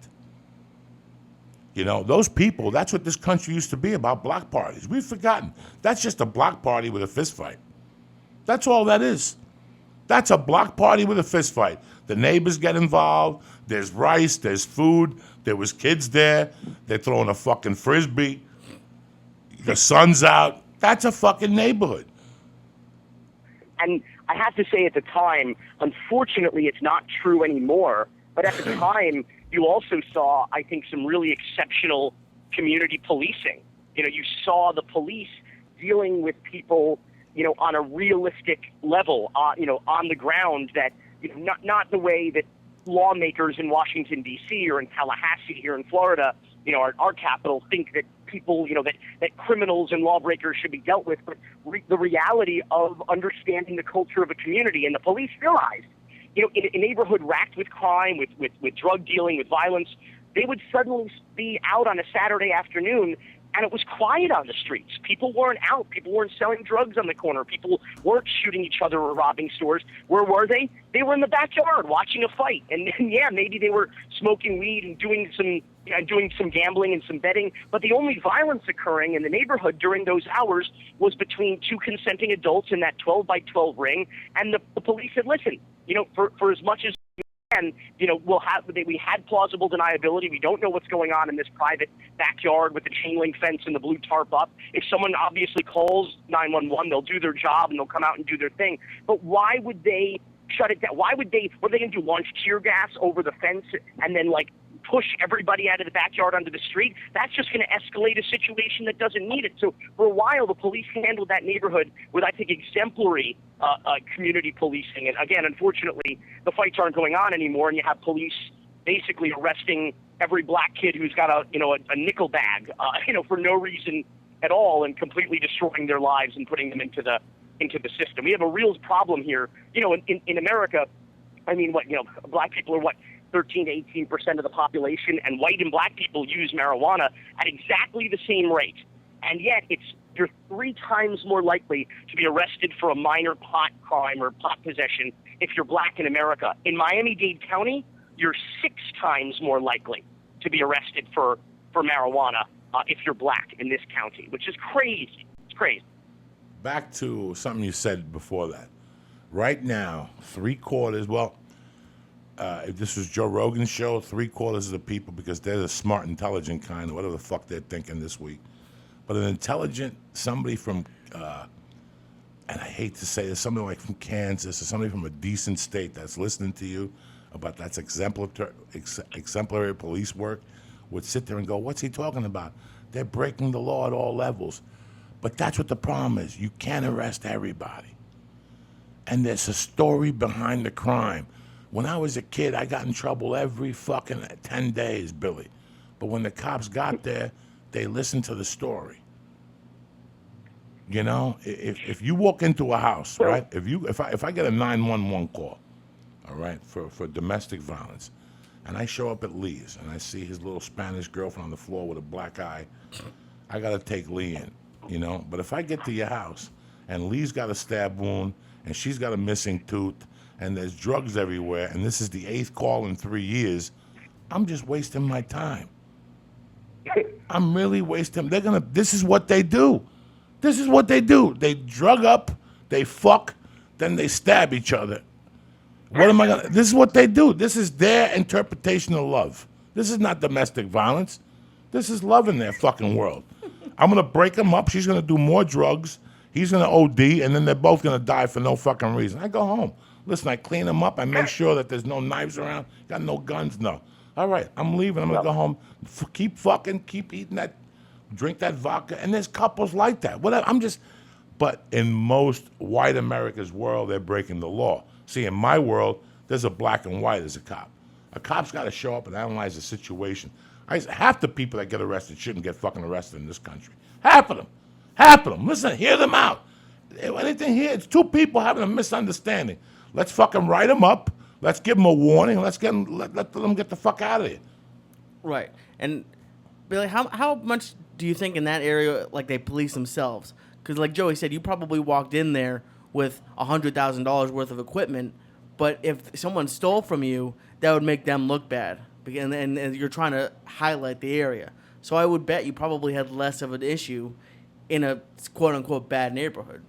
Those people, that's what this country used to be about, block parties. We've forgotten. That's just a block party with a fist fight. That's all that is. That's a block party with a fist fight. The neighbors get involved. There's rice. There's food. There was kids there. They're throwing a fucking frisbee. The sun's out. That's a fucking neighborhood. And I have to say at the time, unfortunately, it's not true anymore. But at the time, you also saw, I think, some really exceptional community policing. You saw the police dealing with people, on a realistic level, on the ground that, not the way that lawmakers in Washington, D.C. or in Tallahassee here in Florida, our capital, think that people, that criminals and lawbreakers should be dealt with. But the reality of understanding the culture of a community, and the police realized, in a neighborhood racked with crime, with drug dealing, with violence, they would suddenly be out on a Saturday afternoon, and it was quiet on the streets. People weren't out. People weren't selling drugs on the corner. People weren't shooting each other or robbing stores. Where were they? They were in the backyard watching a fight. And yeah, maybe they were smoking weed and doing some gambling and some betting. But the only violence occurring in the neighborhood during those hours was between two consenting adults in that 12 by 12 ring. And the police said, listen, for as much as and we had plausible deniability. We don't know what's going on in this private backyard with the chain link fence and the blue tarp up. If someone obviously calls 911, they'll do their job and they'll come out and do their thing. But why would they shut it down? Were they going to launch tear gas over the fence and then push everybody out of the backyard onto the street? That's just going to escalate a situation that doesn't need it. So for a while, the police handled that neighborhood with, I think, exemplary community policing. And again, unfortunately, the fights aren't going on anymore, and you have police basically arresting every black kid who's got a nickel bag, for no reason at all, and completely destroying their lives and putting them into the system. We have a real problem here. In America, I mean, black people are 13 to 18% of the population, and white and black people use marijuana at exactly the same rate. And yet you're 3 times more likely to be arrested for a minor pot crime or pot possession if you're black in America. In Miami-Dade County, you're 6 times more likely to be arrested for marijuana if you're black in this county, which is crazy. It's crazy. Back to something you said before that. Right now, 3/4, if this was Joe Rogan's show, 3/4 of the people, because they're the smart, intelligent kind, or whatever the fuck they're thinking this week. But an intelligent, somebody from, and I hate to say this, somebody like from Kansas or somebody from a decent state that's listening to you about that's exemplary police work would sit there and go, what's he talking about? They're breaking the law at all levels. But that's what the problem is. You can't arrest everybody. And there's a story behind the crime. When I was a kid, I got in trouble every fucking 10 days, Billy. But when the cops got there, they listened to the story. If you walk into a house, right? If I get a 911 call, all right, for domestic violence, and I show up at Lee's and I see his little Spanish girlfriend on the floor with a black eye, I gotta take Lee in, But if I get to your house and Lee's got a stab wound and she's got a missing tooth, and there's drugs everywhere, and this is the 8th call in 3 years, I'm just wasting my time. I'm really wasting. This is what they do. This is what they do. They drug up, they fuck, then they stab each other. This is what they do. This is their interpretation of love. This is not domestic violence. This is love in their fucking world. I'm going to break them up. She's going to do more drugs. He's going to OD, and then they're both going to die for no fucking reason. I go home. Listen, I clean them up. I make sure that there's no knives around. Got no guns? No. All right, I'm leaving. I'm going to go home. Keep fucking, keep eating that, drink that vodka. And there's couples like that. Whatever. But in most white America's world, they're breaking the law. See, in my world, there's a black and white as a cop. A cop's got to show up and analyze the situation. Half the people that get arrested shouldn't get fucking arrested in this country. Half of them. Listen, hear them out. Anything here, it's 2 people having a misunderstanding. Let's fucking write them up. Let's give them a warning. Let's let them get the fuck out of here. Right. And Billy, how much do you think in that area they police themselves? Because like Joey said, you probably walked in there with $100,000 worth of equipment, but if someone stole from you, that would make them look bad. And you're trying to highlight the area. So I would bet you probably had less of an issue in a quote-unquote bad neighborhood.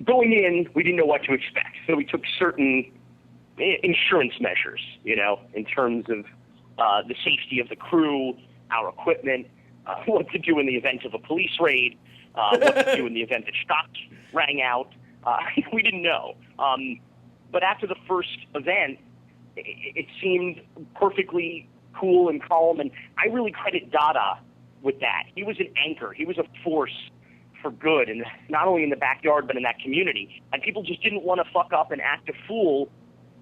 Going in, we didn't know what to expect, so we took certain insurance measures, in terms of the safety of the crew, our equipment, what to do in the event of a police raid, what to do in the event that shots rang out. We didn't know. But after the first event, it seemed perfectly cool and calm, and I really credit Dada with that. He was an anchor. He was a force for good, and not only in the backyard but in that community. And people just didn't want to fuck up and act a fool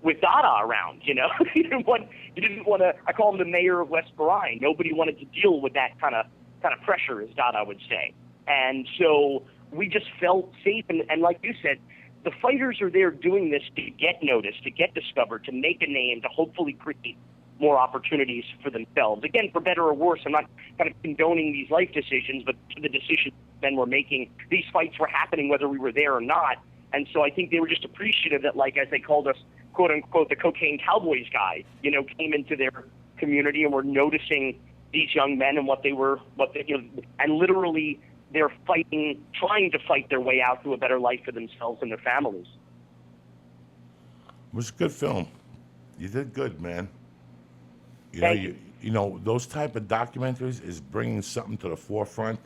with Dada around. You know, you didn't want to. I call him the mayor of West Brine. Nobody wanted to deal with that kind of pressure, as Dada would say. And so we just felt safe. And like you said, the fighters are there doing this to get noticed, to get discovered, to make a name, to hopefully create more opportunities for themselves. Again, for better or worse, I'm not kind of condoning these life decisions, but the decisions men were making, these fights were happening whether we were there or not. And so I think they were just appreciative that, like, as they called us, quote unquote, the Cocaine Cowboys guy, you know, came into their community and were noticing these young men and and literally they're trying to fight their way out to a better life for themselves and their families. It was a good film. You did good, man. Thank You know, those type of documentaries is bringing something to the forefront.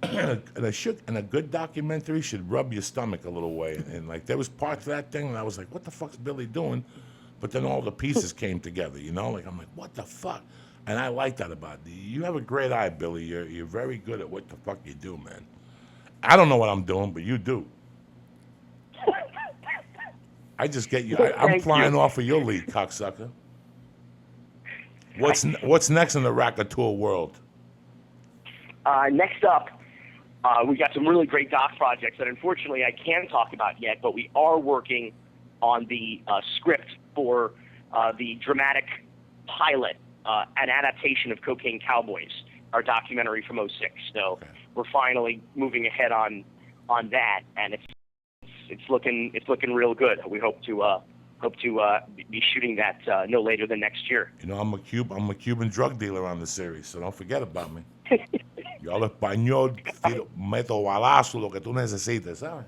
and a good documentary should rub your stomach a little way. And like, there was parts of that thing and I was like, what the fuck's Billy doing? But then all the pieces came together, you know? Like, I'm like, what the fuck? And I like that about you. You have a great eye, Billy. You're very good at what the fuck you do, man. I don't know what I'm doing, but you do. I just get you. I'm flying off of your lead, cocksucker. What's next in the Racateur world? Next up, we got some really great doc projects that unfortunately I can't talk about yet, but we are working on the script for the dramatic pilot, an adaptation of Cocaine Cowboys, our documentary from '06. So we're finally moving ahead on that, and it's looking real good. We hope to be shooting that no later than next year. You know, I'm a Cuban drug dealer on the series, so don't forget about me. Yo hablo español, meto balazo, lo que tú necesites, ¿sabes?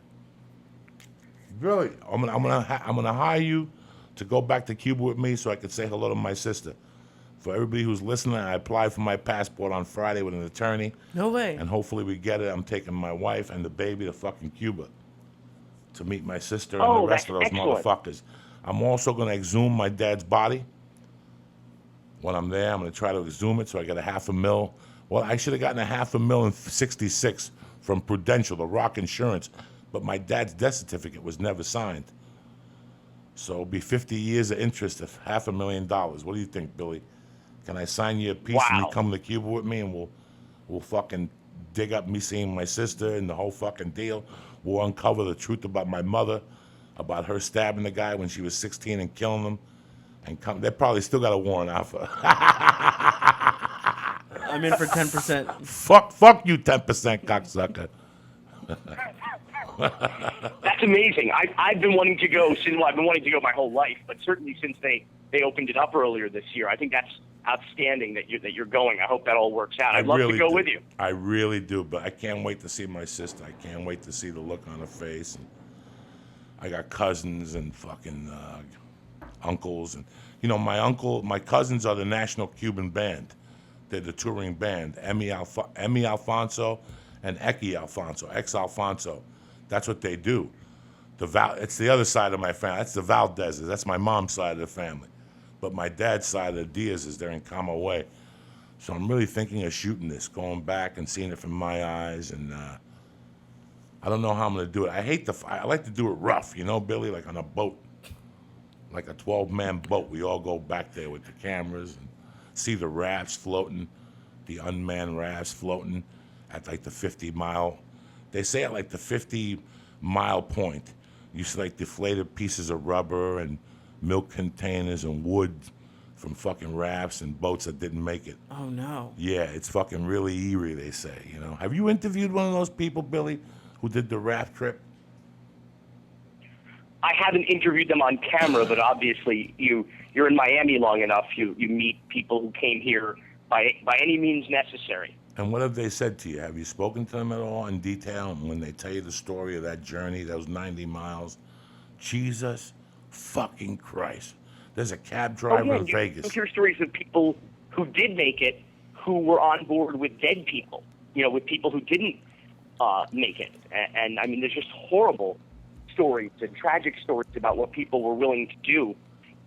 Really, I'm gonna hire you to go back to Cuba with me so I could say hello to my sister. For everybody who's listening, I applied for my passport on Friday with an attorney. No way. And hopefully we get it. I'm taking my wife and the baby to fucking Cuba to meet my sister and the rest of those excellent. motherfuckers. I'm also going to exhume my dad's body. When I'm there, I'm going to try to exhume it so I get $500,000. Well, I should have gotten $500,000 in '66 from Prudential, the Rock Insurance, but my dad's death certificate was never signed. So it'll be 50 years of interest of $500,000. What do you think, Billy? Can I sign you a piece and you come to Cuba with me and we'll fucking dig up me seeing my sister and the whole fucking deal. We'll uncover the truth about my mother, about her stabbing the guy when she was 16 and killing him. And they probably still got a warrant out for her. I'm in for 10%. Fuck you, 10%, cocksucker. That's amazing. I've been wanting to go I've been wanting to go my whole life, but certainly since they opened it up earlier this year, I think that's outstanding that you're going. I hope that all works out. I'd love to go with you. I really do, but I can't wait to see my sister. I can't wait to see the look on her face. And I got cousins and fucking uncles, and you know my cousins are the National Cuban Band. They're the touring band. Emmy Alfonso and Eki Alfonso, ex-Alfonso. That's what they do. It's the other side of my family. That's the Valdezes. That's my mom's side of the family. But my dad's side of the Diaz's, they're in Camagüey. So I'm really thinking of shooting this, going back and seeing it from my eyes. And I don't know how I'm going to do it. I like to do it rough, you know, Billy, like on a boat. Like a 12-man boat. We all go back there with the cameras and see the rafts floating, the unmanned rafts floating at like the 50-mile. They say at like the 50-mile point, you see like deflated pieces of rubber and milk containers and wood from fucking rafts and boats that didn't make it. Oh, no. Yeah, it's fucking really eerie, they say, you know. Have you interviewed one of those people, Billy, who did the raft trip? I haven't interviewed them on camera, but obviously you're in Miami long enough. You meet people who came here by any means necessary. And what have they said to you? Have you spoken to them at all in detail? And when they tell you the story of that journey, those 90 miles, Jesus fucking Christ. There's a cab driver in Vegas. You hear stories of people who did make it, who were on board with dead people, you know, with people who didn't make it. And I mean, there's just horrible stories and tragic stories about what people were willing to do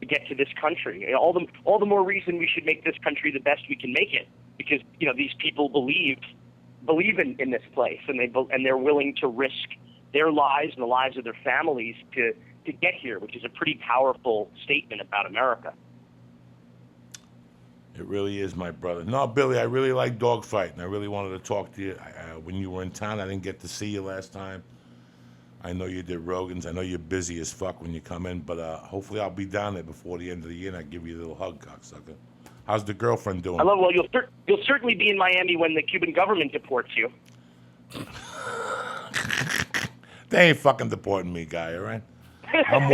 to get to this country. And all the more reason we should make this country the best we can make it, because you know these people believe in this place, and they're willing to risk their lives and the lives of their families to to get here, which is a pretty powerful statement about America. It really is, my brother. No, Billy, I really like Dawg Fight, and I really wanted to talk to you. When you were in town, I didn't get to see you last time. I know you did Rogan's. I know you're busy as fuck when you come in, but hopefully I'll be down there before the end of the year, and I'll give you a little hug, cocksucker. How's the girlfriend doing? I love. Well, you'll certainly be in Miami when the Cuban government deports you. They ain't fucking deporting me, guy, all right? I'm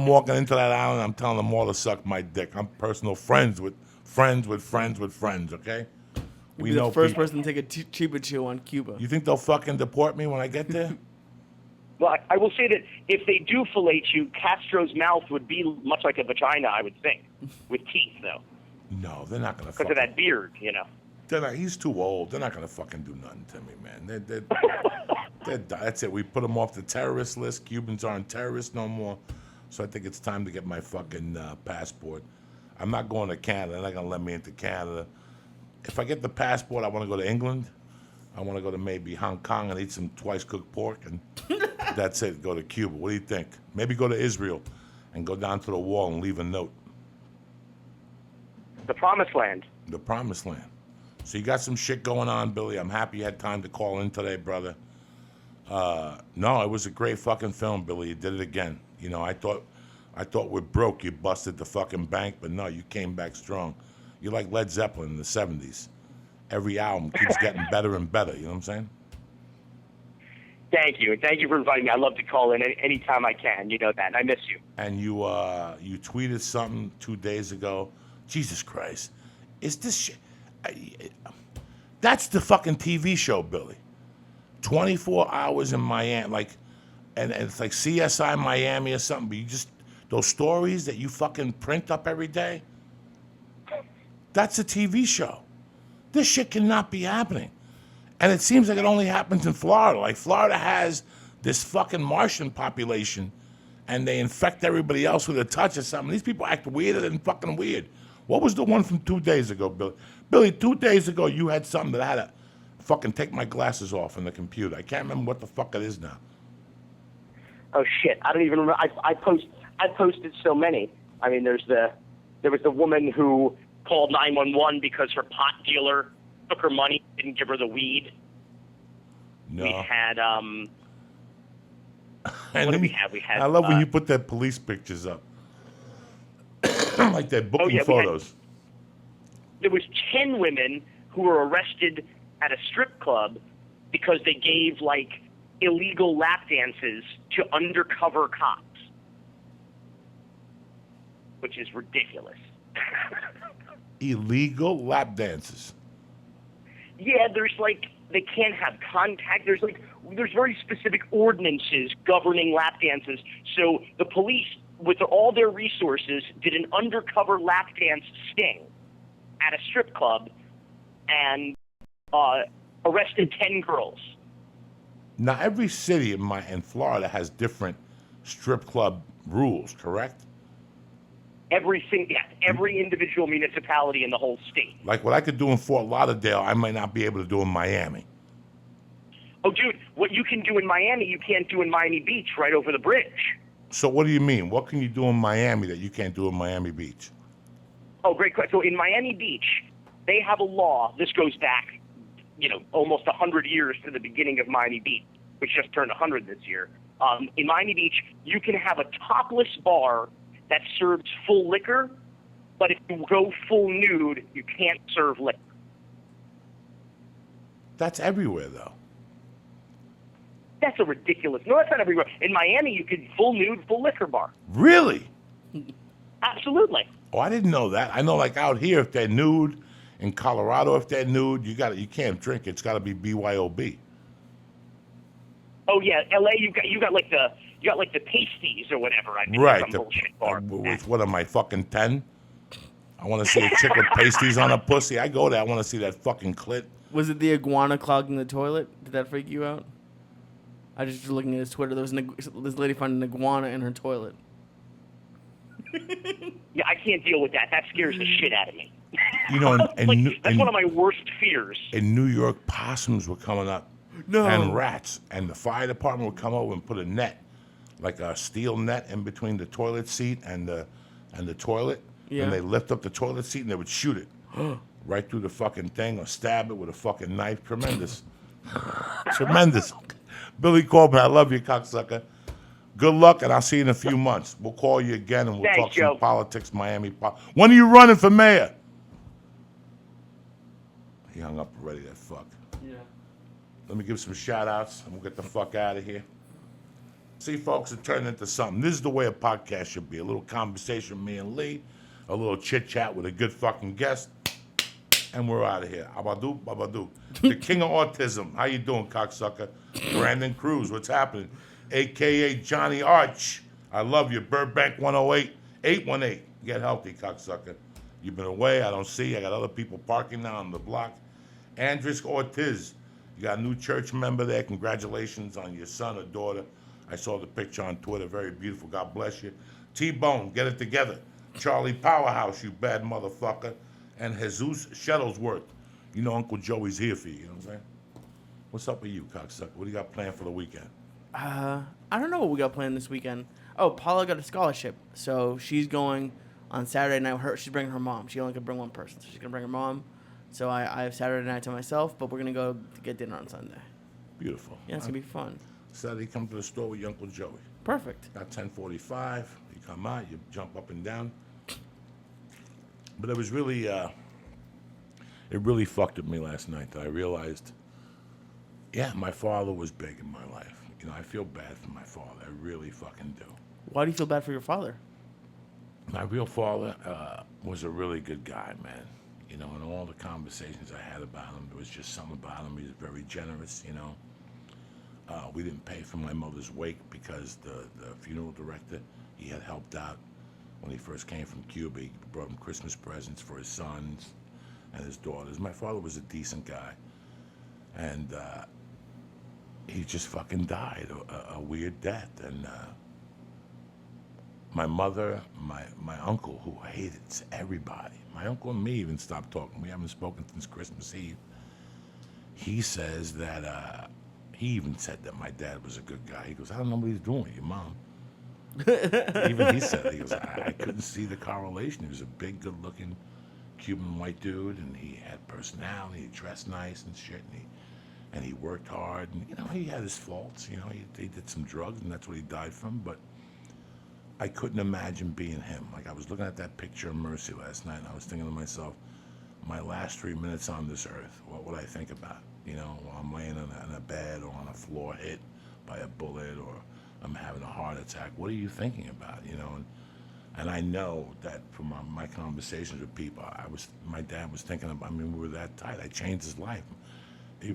walking into that island, I'm telling them all to suck my dick. I'm personal friends with friends, okay? We know the first person to take a Chiba Chew on Cuba. You think they'll fucking deport me when I get there? Well, I will say that if they do fillet you, Castro's mouth would be much like a vagina, I would think, with teeth, though. No, they're not going to because of that beard, you know. He's too old. They're not going to fucking do nothing to me, man. That's it. We put them off the terrorist list. Cubans aren't terrorists no more. So I think it's time to get my fucking passport. I'm not going to Canada. They're not going to let me into Canada. If I get the passport, I want to go to England. I want to go to maybe Hong Kong and eat some twice-cooked pork, and that's it. Go to Cuba. What do you think? Maybe go to Israel and go down to the wall and leave a note. The Promised Land. The Promised Land. So you got some shit going on, Billy. I'm happy you had time to call in today, brother. No, it was a great fucking film, Billy. You did it again. You know, I thought we're broke. You busted the fucking bank, but no, you came back strong. You're like Led Zeppelin in the 70s. Every album keeps getting better and better. You know what I'm saying? Thank you. And thank you for inviting me. I love to call in anytime I can. You know that. And I miss you. And you tweeted something 2 days ago. Jesus Christ. Is this shit? That's the fucking TV show, Billy. 24 hours in Miami. And it's like CSI Miami or something. But you just, those stories that you fucking print up every day, that's a TV show. This shit cannot be happening. And it seems like it only happens in Florida. Like, Florida has this fucking Martian population, and they infect everybody else with a touch or something. These people act weirder than fucking weird. What was the one from 2 days ago, Billy? Billy, 2 days ago, you had something that I had to fucking take my glasses off on the computer. I can't remember what the fuck it is now. Oh, shit. I don't even remember. I posted so many. I mean, there was the woman who called 911 because her pot dealer took her money, didn't give her the weed. No. We had, what did we have? We had. I love when you put their police pictures up. Like they're booking photos. There was 10 women who were arrested at a strip club because they gave, like, illegal lap dances to undercover cops, which is ridiculous. Illegal lap dances? Yeah, there's, like, they can't have contact. There's very specific ordinances governing lap dances. So the police, with all their resources, did an undercover lap dance sting at a strip club and arrested 10 girls. Now, every city in Florida has different strip club rules, correct? Every individual municipality in the whole state. Like what I could do in Fort Lauderdale, I might not be able to do in Miami. Oh, dude, what you can do in Miami, you can't do in Miami Beach right over the bridge. So what do you mean? What can you do in Miami that you can't do in Miami Beach? Oh, great question. So in Miami Beach, they have a law. This goes back, almost 100 years to the beginning of Miami Beach, which just turned 100 this year. In Miami Beach, you can have a topless bar that serves full liquor, but if you go full nude, you can't serve liquor. That's everywhere, though. That's a ridiculous. No, that's not everywhere. In Miami, you could full nude, full liquor bar. Really? Absolutely. Oh, I didn't know that. I know, like out here, if they're nude, in Colorado, if they're nude, you can't drink. It's got to be BYOB. Oh yeah, LA, you got like the pasties or whatever. I mean, right. Some bullshit bar. What am I, fucking 10? I want to see a chick with pasties on her pussy. I go there. I want to see that fucking clit. Was it the iguana clogging the toilet? Did that freak you out? I just was looking at his Twitter. There was this lady found an iguana in her toilet. Yeah, I can't deal with that. That scares the shit out of me. That's one of my worst fears. In New York, possums were coming up. No. And rats. And the fire department would come over and put a net like a steel net in between the toilet seat and the toilet. Yeah. And they lift up the toilet seat and they would shoot it right through the fucking thing or stab it with a fucking knife. Tremendous. Tremendous. Billy Corben, I love you, cocksucker. Good luck, and I'll see you in a few months. We'll call you again, and we'll Thanks, talk Joe. some politics, Miami. When are you running for mayor? He hung up already, that fuck. Yeah. Let me give some shout-outs, and we'll get the fuck out of here. See, folks, it turned into something. This is the way a podcast should be. A little conversation with me and Lee, a little chit-chat with a good fucking guest, and we're out of here. Abadoo, babadoo. The king of autism. How you doing, cocksucker? Brandon Cruz, what's happening? A.K.A. Johnny Arch. I love you. Burbank 108, 818. Get healthy, cocksucker. You've been away. I don't see you. I got other people parking now on the block. Andres Ortiz. You got a new church member there. Congratulations on your son or daughter. I saw the picture on Twitter. Very beautiful. God bless you. T-Bone, get it together. Charlie Powerhouse, you bad motherfucker. And Jesus Shuttlesworth. You know Uncle Joey's here for you. You know what I'm saying? What's up with you, cocksucker? What do you got planned for the weekend? I don't know what we got planned this weekend. Oh, Paula got a scholarship, so she's going on Saturday night. She's bringing her mom. She only could bring one person, so she's gonna bring her mom. So I have Saturday night to myself, but we're gonna go to get dinner on Sunday. Beautiful. Yeah, it's gonna be fun. Saturday, come to the store with your Uncle Joey. Perfect. Got 10:45. You come out, you jump up and down. But it was really, it really fucked with me last night that I realized, yeah, my father was big in my life. You know, I feel bad for my father. I really fucking do. Why do you feel bad for your father? My real father was a really good guy, man. You know, in all the conversations I had about him, there was just something about him. He was very generous, you know. We didn't pay for my mother's wake because the funeral director, he had helped out when he first came from Cuba. He brought him Christmas presents for his sons and his daughters. My father was a decent guy. And he just fucking died a weird death. And my mother, my uncle, who hated everybody, my uncle and me even stopped talking. We haven't spoken since Christmas Eve. He says that, he even said that my dad was a good guy. He goes, I don't know what he's doing with your mom. Even he said it. He goes, I couldn't see the correlation. He was a big, good-looking Cuban white dude, and he had personality. He dressed nice and shit, and he worked hard. And, you know, he had his faults. You know, he did some drugs, and that's what he died from. But I couldn't imagine being him. Like, I was looking at that picture of Mercy last night, and I was thinking to myself, my last 3 minutes on this earth, what would I think about? You know, while I'm laying in a bed or on a floor hit by a bullet, or I'm having a heart attack. What are you thinking about? You know, and I know that from my conversations with people, my dad was thinking about. I mean, we were that tight. I changed his life.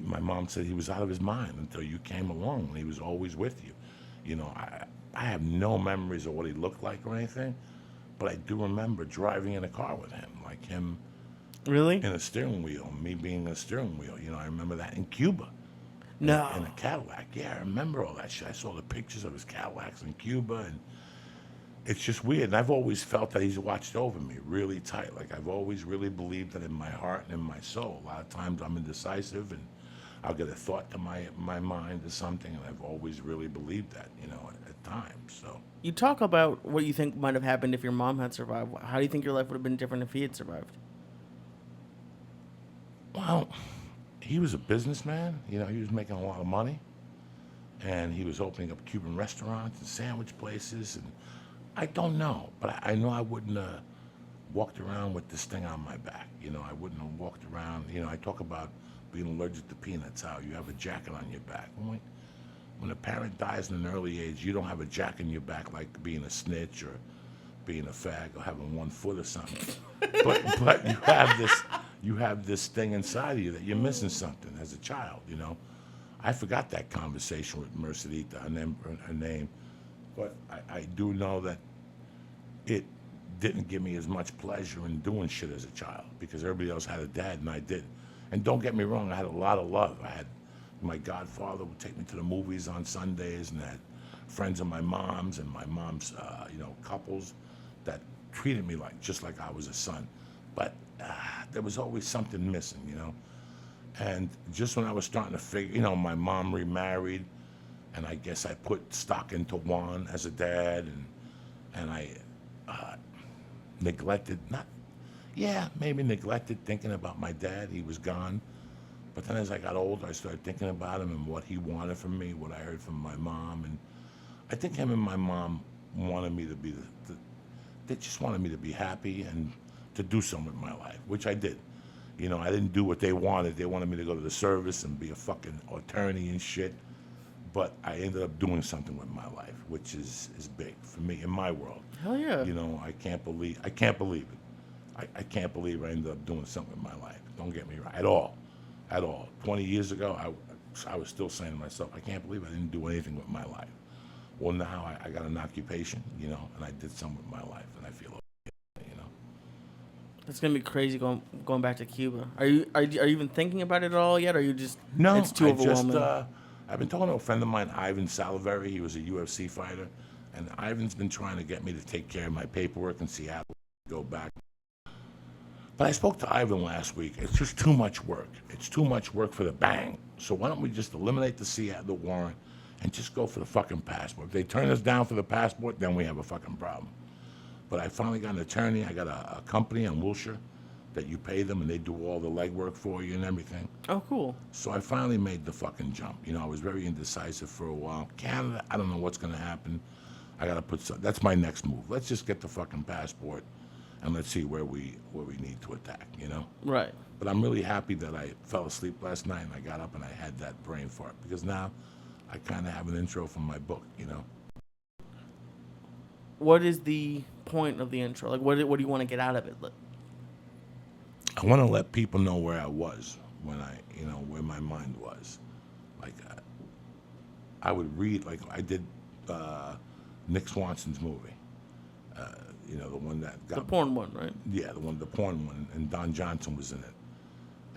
My mom said he was out of his mind until you came along, and he was always with you. You know, I have no memories of what he looked like or anything, but I do remember driving in a car with him, like him. Really? In a steering wheel, me being a steering wheel. You know, I remember that in Cuba. No. In a Cadillac. Yeah, I remember all that shit. I saw the pictures of his Cadillacs in Cuba, and it's just weird. And I've always felt that he's watched over me really tight. Like, I've always really believed that in my heart and in my soul. A lot of times I'm indecisive, and I'll get a thought to my mind or something, and I've always really believed that, you know, at times. So You talk about what you think might have happened if your mom had survived. How do you think your life would have been different if he had survived? Well, he was a businessman. You know, he was making a lot of money. And he was opening up Cuban restaurants and sandwich places. And I don't know, but I know I wouldn't have walked around with this thing on my back. You know, I wouldn't have walked around. You know, I talk about being allergic to peanuts, how you have a jacket on your back. When a parent dies in an early age, you don't have a jacket on your back like being a snitch or being a fag or having 1 foot or something. but you have this thing inside of you that you're missing something as a child, you know. I forgot that conversation with Mercedita, her name, but I do know that it didn't give me as much pleasure in doing shit as a child because everybody else had a dad and I did. And don't get me wrong, I had a lot of love. My godfather would take me to the movies on Sundays, and I had friends of my mom's and my mom's, couples that treated me just like I was a son. But there was always something missing, you know. And just when I was starting to figure, you know, my mom remarried, and I guess I put stock into Juan as a dad, and I neglected, maybe neglected thinking about my dad. He was gone. But then as I got older, I started thinking about him and what he wanted from me, what I heard from my mom. And I think him and my mom wanted me to be they just wanted me to be happy and to do something with my life, which I did. You know, I didn't do what they wanted. They wanted me to go to the service and be a fucking attorney and shit. But I ended up doing something with my life, which is big for me in my world. Hell yeah. You know, I can't believe it. I can't believe I ended up doing something with my life. Don't get me wrong, at all. 20 years ago, I was still saying to myself, I can't believe I didn't do anything with my life. Well, now I got an occupation, you know, and I did something with my life, and I feel okay, you know. It's gonna be crazy going back to Cuba. Are you even thinking about it at all yet? Or are you just no? It's too overwhelming. I've been talking to a friend of mine, Ivan Saliveri. He was a UFC fighter, and Ivan's been trying to get me to take care of my paperwork in Seattle, go back. But I spoke to Ivan last week. It's just too much work. It's too much work for the bang. So why don't we just eliminate the warrant and just go for the fucking passport? If they turn us down for the passport, then we have a fucking problem. But I finally got an attorney. I got a company in Wilshire that you pay them and they do all the legwork for you and everything. Oh, cool. So I finally made the fucking jump. You know, I was very indecisive for a while. Canada, I don't know what's going to happen. I got to that's my next move. Let's just get the fucking passport and let's see where we need to attack, you know? Right. But I'm really happy that I fell asleep last night and I got up and I had that brain fart because now I kind of have an intro from my book, you know? What is the point of the intro? Like, what do you want to get out of it? I want to let people know where I was when where my mind was. Like, I would read, like I did Nick Swanson's movie. You know, the one that got... The porn one, right? Yeah, the porn one, and Don Johnson was in it.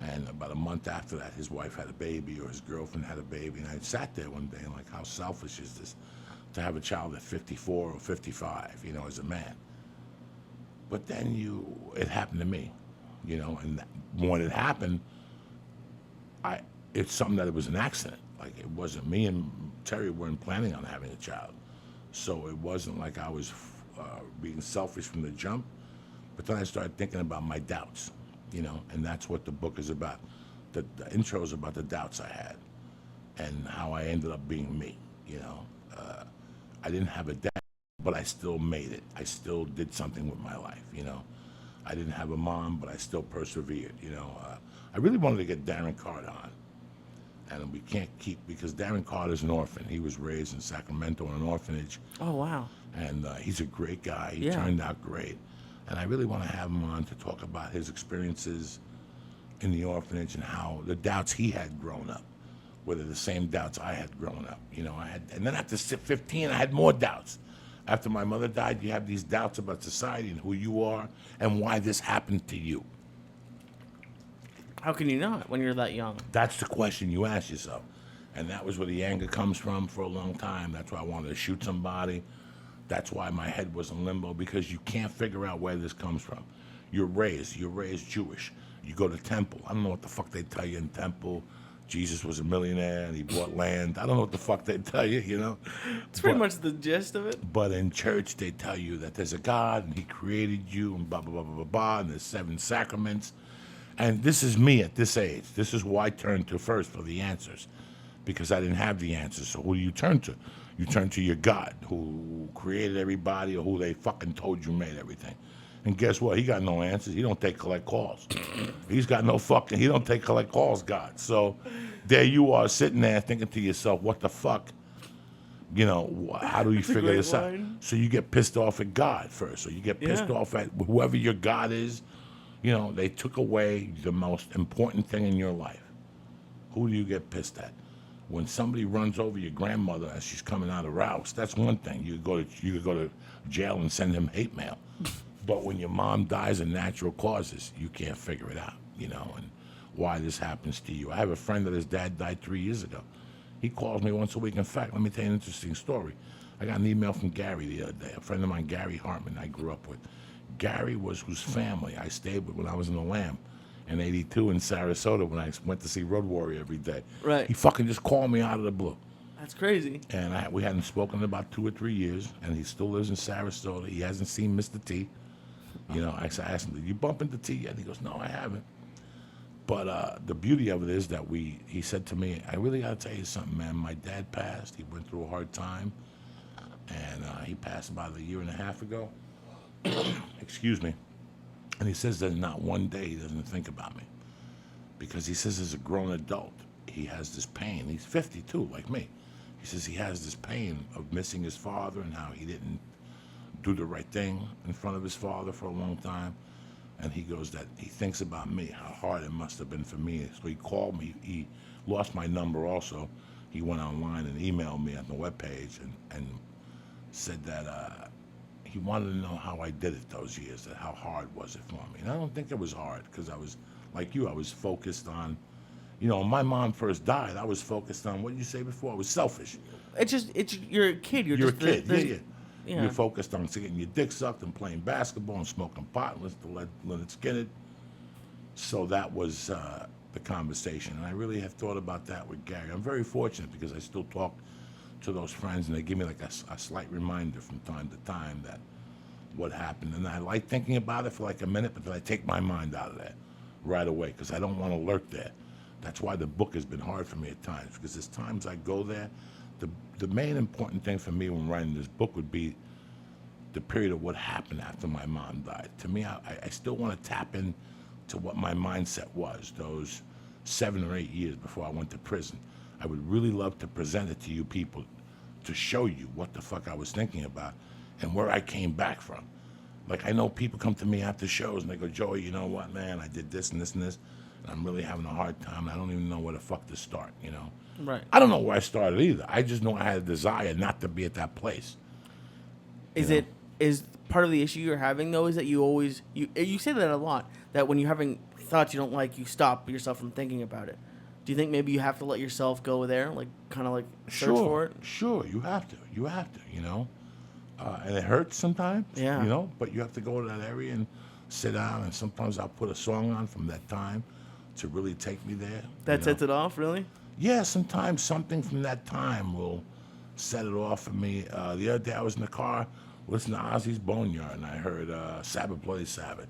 And about a month after that, his wife had a baby, or his girlfriend had a baby, and I sat there one day and like, how selfish is this to have a child at 54 or 55, you know, as a man? But then it happened to me, you know, and when it happened, it's something that it was an accident. Like, it wasn't me and Terry weren't planning on having a child. So it wasn't like I was being selfish from the jump. But then I started thinking about my doubts, you know, and that's what the book is about. The intro is about the doubts I had and how I ended up being me, you know. I didn't have a dad, but I still made it. I still did something with my life, you know. I didn't have a mom, but I still persevered, you know. I really wanted to get Darren Carter on. And we can't because Darren Carter's an orphan. He was raised in Sacramento in an orphanage. Oh, wow. And he's a great guy. He Yeah. turned out great. And I really want to have him on to talk about his experiences in the orphanage and how the doubts he had grown up, whether the same doubts I had grown up. You know, and then after 15, I had more doubts. After my mother died, you have these doubts about society and who you are and why this happened to you. How can you not when you're that young? That's the question you ask yourself. And that was where the anger comes from for a long time. That's why I wanted to shoot somebody. That's why my head was in limbo, because you can't figure out where this comes from. You're raised Jewish. You go to temple. I don't know what the fuck they tell you in temple. Jesus was a millionaire and he bought land. I don't know what the fuck they tell you, you know? It's pretty much the gist of it. But in church, they tell you that there's a God and he created you and blah, blah, blah, blah, blah, blah, and there's 7 sacraments. And this is me at this age. This is who I turned to first for the answers, because I didn't have the answers. So who do you turn to? You turn to your God, who created everybody, or who they fucking told you made everything. And guess what? He got no answers. He don't collect calls. He don't collect calls, God. So there you are sitting there thinking to yourself, what the fuck? You know, how do you figure this out? So you get pissed off at God first. So you get pissed off at whoever your God is. You know, they took away the most important thing in your life. Who do you get pissed at? When somebody runs over your grandmother as she's coming out of Rouse, that's one thing. You could go to jail and send him hate mail. But when your mom dies of natural causes, you can't figure it out, you know, and why this happens to you. I have a friend that his dad died 3 years ago. He calls me once a week. In fact, let me tell you an interesting story. I got an email from Gary the other day, a friend of mine, Gary Hartman, I grew up with. Gary was whose family I stayed with when I was in the Lamb in '82 in Sarasota when I went to see Road Warrior every day. Right. He fucking just called me out of the blue. That's crazy. And we hadn't spoken in about 2 or 3 years, and he still lives in Sarasota. He hasn't seen Mr. T. You know, I asked him, did you bump into T yet? And he goes, no, I haven't. But the beauty of it is that he said to me, I really got to tell you something, man. My dad passed. He went through a hard time, and he passed about 1.5 years ago. Excuse me. And he says there's not one day he doesn't think about me. Because he says as a grown adult, he has this pain. He's 52, like me. He says he has this pain of missing his father and how he didn't do the right thing in front of his father for a long time. And he goes that he thinks about me, how hard it must have been for me. So he called me. He lost my number also. He went online and emailed me on the webpage and said that he wanted to know how I did it those years, that how hard was it for me. And I don't think it was hard because I was, like you, I was focused on, you know, when my mom first died, I was focused on, what did you say before? I was selfish. You're a kid. You're You're just a kid, yeah. You're focused on getting your dick sucked and playing basketball and smoking pot and listening to Lynyrd Skynyrd. So that was the conversation. And I really have thought about that with Gary. I'm very fortunate because I still talk to those friends and they give me like a slight reminder from time to time that what happened. And I like thinking about it for like a minute, but then I take my mind out of that right away because I don't want to lurk there. That's why the book has been hard for me at times, because there's times I go there. The main important thing for me when writing this book would be the period of what happened after my mom died. To me, I still want to tap into what my mindset was those 7 or 8 years before I went to prison. I would really love to present it to you people to show you what the fuck I was thinking about and where I came back from. Like, I know people come to me after shows and they go, Joey, you know what, man, I did this and this and this, and I'm really having a hard time. I don't even know where the fuck to start, you know? Right. I don't know where I started either. I just know I had a desire not to be at that place. Is part of the issue you're having, though, is that you always, you say that a lot, that when you're having thoughts you don't like, you stop yourself from thinking about it. Do you think maybe you have to let yourself go there, like, kind of like search for it? Sure, you have to, you know? And it hurts sometimes, Yeah. you know, but you have to go to that area and sit down, and sometimes I'll put a song on from that time to really take me there. That sets it off, really? Yeah, sometimes something from that time will set it off for me. The other day I was in the car listening to Ozzy's Boneyard, and I heard Sabbath Bloody Sabbath,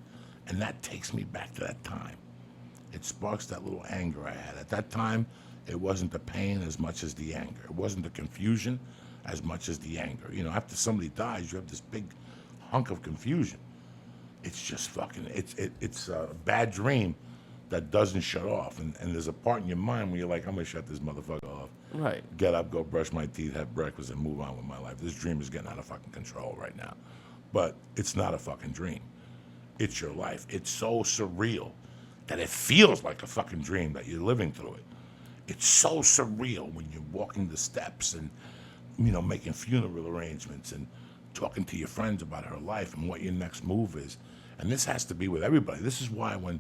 and that takes me back to that time. It sparks that little anger I had. At that time, it wasn't the pain as much as the anger. It wasn't the confusion as much as the anger. You know, after somebody dies, you have this big hunk of confusion. It's just fucking, it's a bad dream that doesn't shut off. And there's a part in your mind where you're like, I'm going to shut this motherfucker off. Right. Get up, go brush my teeth, have breakfast, and move on with my life. This dream is getting out of fucking control right now. But it's not a fucking dream. It's your life. It's so surreal that it feels like a fucking dream that you're living through it. It's so surreal when you're walking the steps and, you know, making funeral arrangements and talking to your friends about her life and what your next move is. And this has to be with everybody. This is why when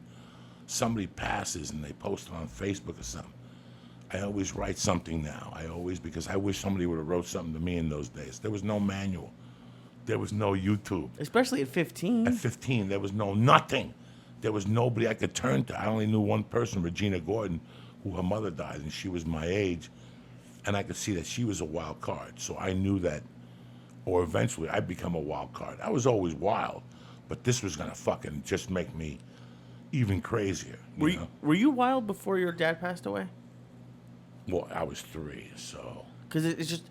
somebody passes and they post it on Facebook or something, I always write something now. Because I wish somebody would have wrote something to me in those days. There was no manual. There was no YouTube. Especially at 15. At 15, there was nothing. There was nobody I could turn to. I only knew one person, Regina Gordon, who her mother died, and she was my age. And I could see that she was a wild card. So I knew that, or eventually I'd become a wild card. I was always wild, but this was going to fucking just make me even crazier. Were you wild before your dad passed away? Well, I was 3, so. Because it's just,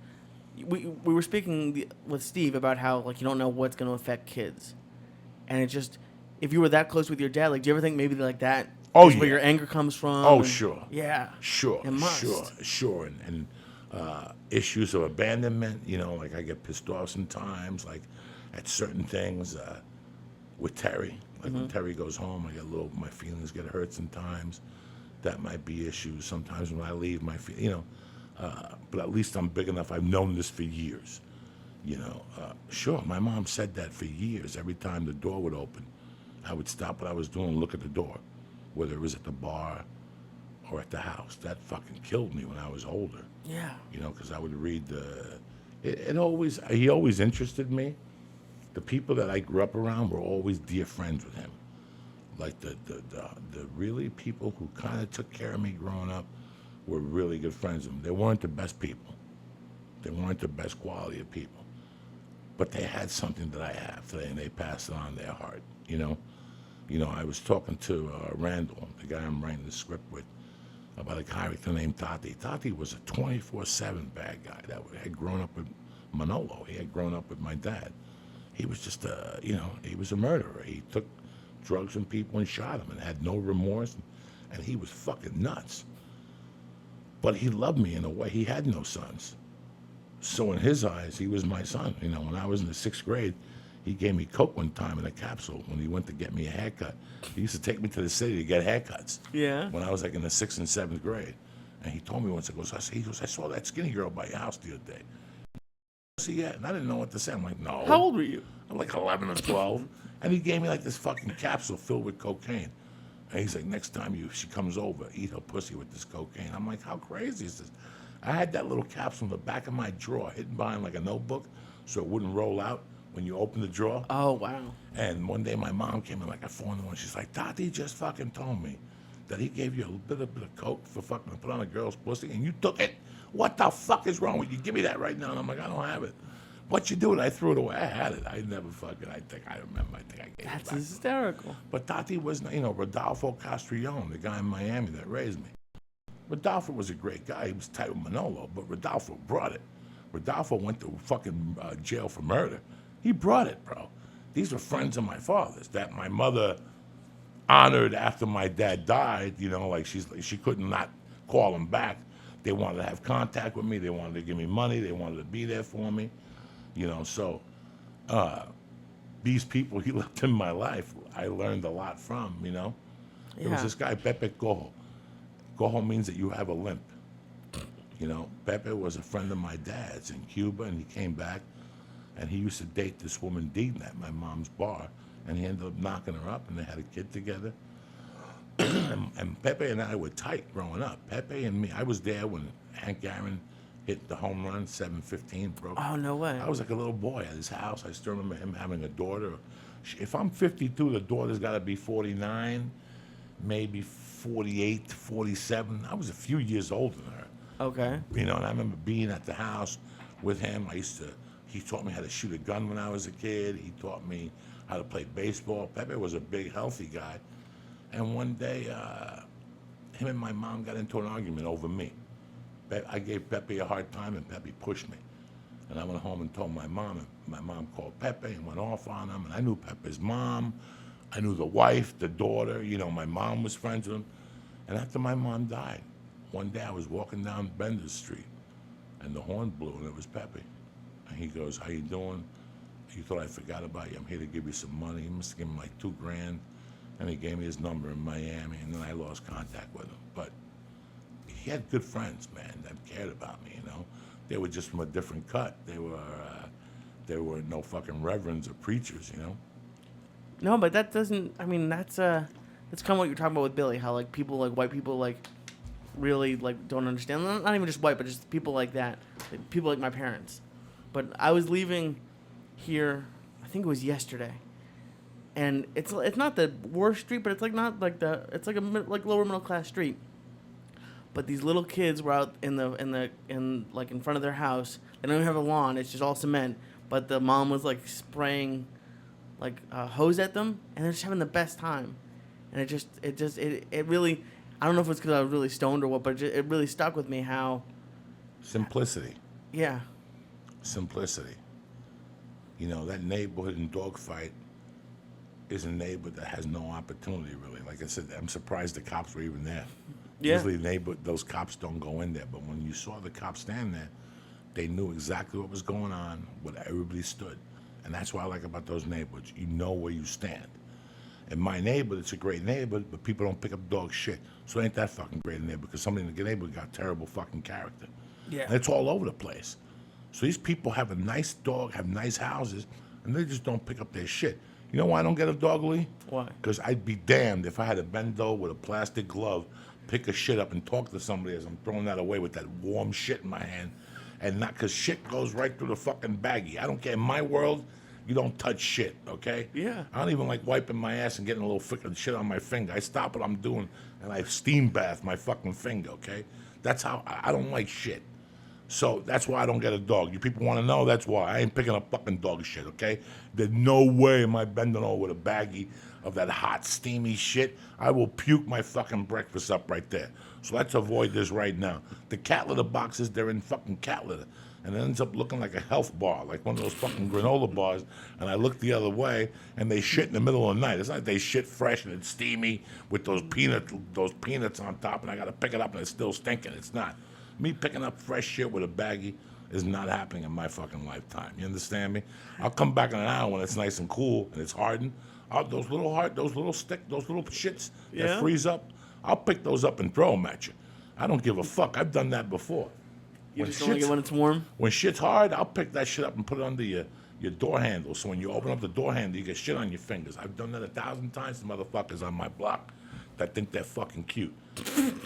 we were speaking with Steve about how, like, you don't know what's going to affect kids. And it just, if you were that close with your dad, like, do you ever think maybe like that is where your anger comes from? Oh, sure. Yeah. Sure. It must. Sure. And issues of abandonment, you know, like I get pissed off sometimes, like at certain things with Terry. Like when Terry goes home, my feelings get hurt sometimes. That might be issues. Sometimes when I leave, but at least I'm big enough. I've known this for years, you know. Sure, my mom said that for years. Every time the door would open, I would stop what I was doing and look at the door, whether it was at the bar or at the house. That fucking killed me when I was older. Yeah. You know, because I would read he always interested me. The people that I grew up around were always dear friends with him. Like the really people who kind of took care of me growing up were really good friends of him. They weren't the best people. They weren't the best quality of people. But they had something that I have today, and they passed it on their heart, you know? You know, I was talking to Randall, the guy I'm writing the script with, about a character named Tati. Tati was a 24/7 bad guy that had grown up with Manolo. He had grown up with my dad. He was just he was a murderer. He took drugs from people and shot them and had no remorse, and he was fucking nuts. But he loved me in a way. He had no sons. So in his eyes, he was my son. You know, when I was in the 6th grade, he gave me Coke one time in a capsule when he went to get me a haircut. He used to take me to the city to get haircuts. Yeah. When I was like in the 6th and 7th grade. And he told me once, he goes, I saw that skinny girl by your house the other day. See, yeah. And I didn't know what to say. I'm like, no. How old were you? I'm like 11 or 12. And he gave me like this fucking capsule filled with cocaine. And he's like, next time she comes over, eat her pussy with this cocaine. I'm like, how crazy is this? I had that little capsule in the back of my drawer, hidden behind like a notebook, so it wouldn't roll out when you open the drawer. Oh, wow. And one day my mom came in like at 4 a.m. She's like, Tati just fucking told me that he gave you a bit of coke for fucking to put on a girl's pussy, and you took it. What the fuck is wrong with you? Give me that right now. And I'm like, I don't have it. What you do? And I threw it away. I had it. I never fucking, I think I gave it That's back. hysterical. But Tati was, Rodolfo Castrillon, the guy in Miami that raised me. Rodolfo was a great guy. He was tight with Manolo, but Rodolfo brought it. Rodolfo went to fucking jail for murder. He brought it, bro. These were friends of my father's that my mother honored after my dad died. You know, like she couldn't not call him back. They wanted to have contact with me. They wanted to give me money. They wanted to be there for me. You know, so these people he left in my life, I learned a lot from, you know. There was this guy, Pepe Cojo. Cojo means that you have a limp. You know, Pepe was a friend of my dad's in Cuba, and he came back, and he used to date this woman, Dina, at my mom's bar, and he ended up knocking her up, and they had a kid together. And Pepe and I were tight growing up. Pepe and me, I was there when Hank Aaron hit the home run, 7:15, broke. Oh, no way. I was like a little boy at his house. I still remember him having a daughter. If I'm 52, the daughter's got to be 49, maybe 48, 47. I was a few years older than her. Okay. You know, and I remember being at the house with him. He taught me how to shoot a gun when I was a kid. He taught me how to play baseball. Pepe was a big, healthy guy. And one day, him and my mom got into an argument over me. I gave Pepe a hard time, and Pepe pushed me. And I went home and told my mom, and my mom called Pepe and went off on him. And I knew Pepe's mom. I knew the wife, the daughter. You know, my mom was friends with him. And after my mom died, one day I was walking down Bender Street, and the horn blew, and it was Pepe. And he goes, how you doing? You thought I forgot about you? I'm here to give you some money. He must have given him like $2,000. And he gave me his number in Miami, and then I lost contact with him. But he had good friends, man, that cared about me, you know? They were just from a different cut. They were no fucking reverends or preachers, you know? No, but that doesn't. I mean, that's kind of what you're talking about with Billy. How like people, like white people, like really like don't understand. Not even just white, but just people like that. Like, people like my parents. But I was leaving here. I think it was yesterday, and it's not the worst street, but it's like not like it's like a lower middle class street. But these little kids were out in front of their house. They don't even have a lawn. It's just all cement. But the mom was like spraying like hose at them, and they're just having the best time. And it really, I don't know if it's because I was really stoned or what, but it really stuck with me how Simplicity. Yeah. Simplicity. You know, that neighborhood in Dawg Fight is a neighborhood that has no opportunity, really. Like I said, I'm surprised the cops were even there. Yeah. Usually those cops don't go in there, but when you saw the cops stand there, they knew exactly what was going on, where everybody stood. And that's what I like about those neighborhoods. You know where you stand. In my neighborhood, it's a great neighborhood, but people don't pick up dog shit. So it ain't that fucking great a neighborhood, because somebody in the neighborhood got terrible fucking character. Yeah. And it's all over the place. So these people have a nice dog, have nice houses, and they just don't pick up their shit. You know why I don't get a dog, Lee? Why? Because I'd be damned if I had to bend over with a plastic glove, pick a shit up, and talk to somebody as I'm throwing that away with that warm shit in my hand. And not because shit goes right through the fucking baggie. I don't care. In my world, you don't touch shit, okay? Yeah. I don't even like wiping my ass and getting a little fucking shit on my finger. I stop what I'm doing and I steam bath my fucking finger, okay? That's how I don't like shit. So that's why I don't get a dog. You people want to know? That's why. I ain't picking up fucking dog shit, okay? There's no way am I bending over with a baggie of that hot, steamy shit. I will puke my fucking breakfast up right there. So let's avoid this right now. The cat litter boxes, they're in fucking cat litter. And it ends up looking like a health bar, like one of those fucking granola bars. And I look the other way, and they shit in the middle of the night. It's like they shit fresh and it's steamy with those peanuts on top, and I got to pick it up and it's still stinking. It's not. Me picking up fresh shit with a baggie is not happening in my fucking lifetime. You understand me? I'll come back in an hour when it's nice and cool and it's hardened. Those little shits that freeze up, I'll pick those up and throw them at you. I don't give a fuck. I've done that before. You just don't like it when it's warm? When shit's hard, I'll pick that shit up and put it under your door handle. So when you open up the door handle, you get shit on your fingers. I've done that 1,000 times to motherfuckers on my block that think they're fucking cute.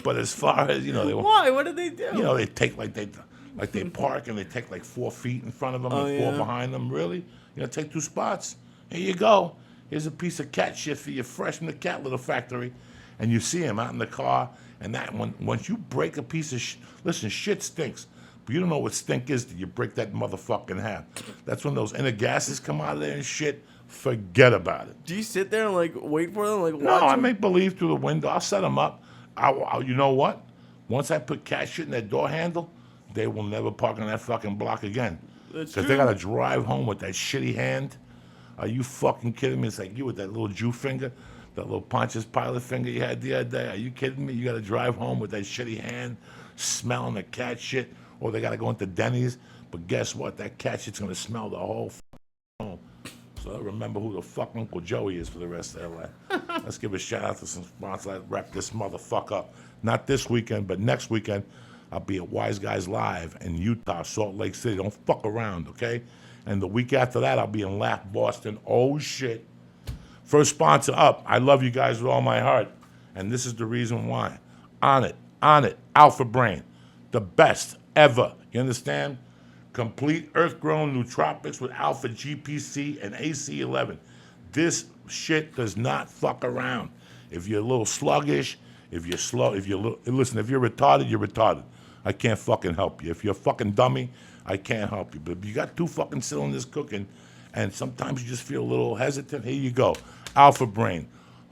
But as far as, Why? What did they do? They take they park and they take like 4 feet in front of them and 4 behind them. Really? Take 2 spots. Here you go. Here's a piece of cat shit for you, fresh from the cat litter factory. And you see him out in the car. And that once you break a piece of listen, shit stinks. But you don't know what stink is till you break that motherfucker in half. That's when those inner gases come out of there and shit. Forget about it. Do you sit there and wait for them? No, I make believe through the window. I'll set them up. You know what? Once I put cat shit in their door handle, they will never park on that fucking block again. That's Because they got to drive home with that shitty hand. Are you fucking kidding me? It's like you with that little Jew finger, that little Pontius Pilate finger you had the other day. Are you kidding me? You got to drive home with that shitty hand, smelling the cat shit, or they got to go into Denny's. But guess what? That cat shit's going to smell the whole home. So I'll remember who the fuck Uncle Joey is for the rest of their life. Let's give a shout out to some sponsors that wrap this motherfucker up. Not this weekend, but next weekend, I'll be at Wise Guys Live in Utah, Salt Lake City. Don't fuck around, okay? And the week after that, I'll be in Laugh, Boston. Oh, shit. First sponsor up. I love you guys with all my heart. And this is the reason why. On it. Alpha Brain. The best ever. You understand? Complete earth-grown nootropics with alpha GPC and AC11. This shit does not fuck around. If you're a little sluggish, if you're slow, if you're listen, if you're retarded, you're retarded. I can't fucking help you. If you're a fucking dummy, I can't help you. But if you got 2 fucking cylinders cooking, and sometimes you just feel a little hesitant, here you go. Alpha Brain.